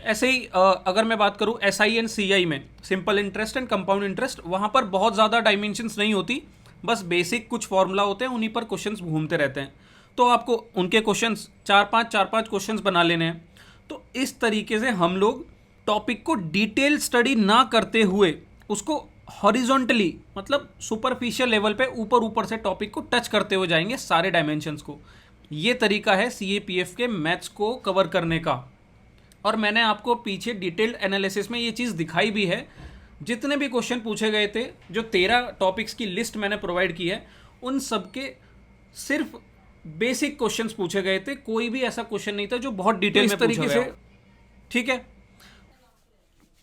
ऐसे ही अगर मैं बात करूँ SI एंड CI में, simple interest and compound interest, वहाँ पर बहुत ज़्यादा डायमेंशंस नहीं होती, बस बेसिक कुछ फॉर्मूला होते हैं, उन्हीं पर क्वेश्चंस घूमते रहते हैं। तो आपको उनके क्वेश्चंस 4-5 क्वेश्चंस बना लेने हैं। तो इस तरीके से हम लोग टॉपिक को डिटेल स्टडी ना करते हुए उसको हॉरिजॉन्टली, मतलब सुपरफिशियल लेवल पे ऊपर से टॉपिक को टच करते हुए जाएंगे सारे डायमेंशंस को। ये तरीका है CAPF के मैथ्स को कवर करने का, और मैंने आपको पीछे डिटेल्ड एनालिसिस में ये चीज़ दिखाई भी है। जितने भी क्वेश्चन पूछे गए थे, जो 13 टॉपिक्स की लिस्ट मैंने प्रोवाइड की है, उन सब के सिर्फ बेसिक क्वेश्चंस पूछे गए थे, कोई भी ऐसा क्वेश्चन नहीं था जो बहुत डिटेल में पूछा गया, ठीक है।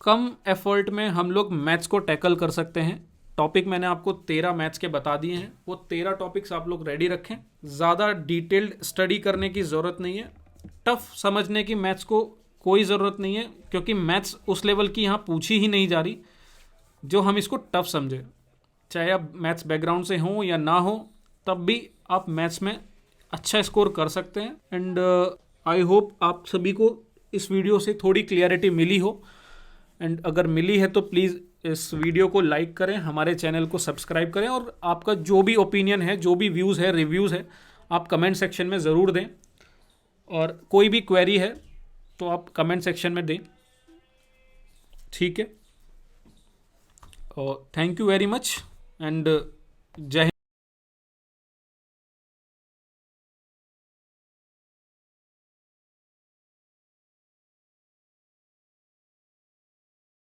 कम एफर्ट में हम लोग मैथ्स को टैकल कर सकते हैं टॉपिक मैंने आपको 13 मैथ्स के बता दिए हैं, वो 13 टॉपिक्स आप लोग रेडी रखें। ज़्यादा डिटेल्ड स्टडी करने की ज़रूरत नहीं है, टफ समझने की मैथ्स को कोई ज़रूरत नहीं है, क्योंकि मैथ्स उस लेवल की यहाँ पूछी ही नहीं जा रही जो हम इसको टफ समझे। चाहे आप मैथ्स बैकग्राउंड से हों या ना हो, तब भी आप मैथ्स में अच्छा स्कोर कर सकते हैं। एंड आई होप आप सभी को इस वीडियो से थोड़ी क्लियरिटी मिली हो। एंड अगर मिली है तो प्लीज़ इस वीडियो को लाइक करें, हमारे चैनल को सब्सक्राइब करें, और आपका जो भी ओपिनियन है, जो भी व्यूज़ है, रिव्यूज़ है, आप कमेंट सेक्शन में ज़रूर दें। और कोई भी क्वेरी है तो आप कमेंट सेक्शन में दें, ठीक है। और thank you very much and जय हिंद।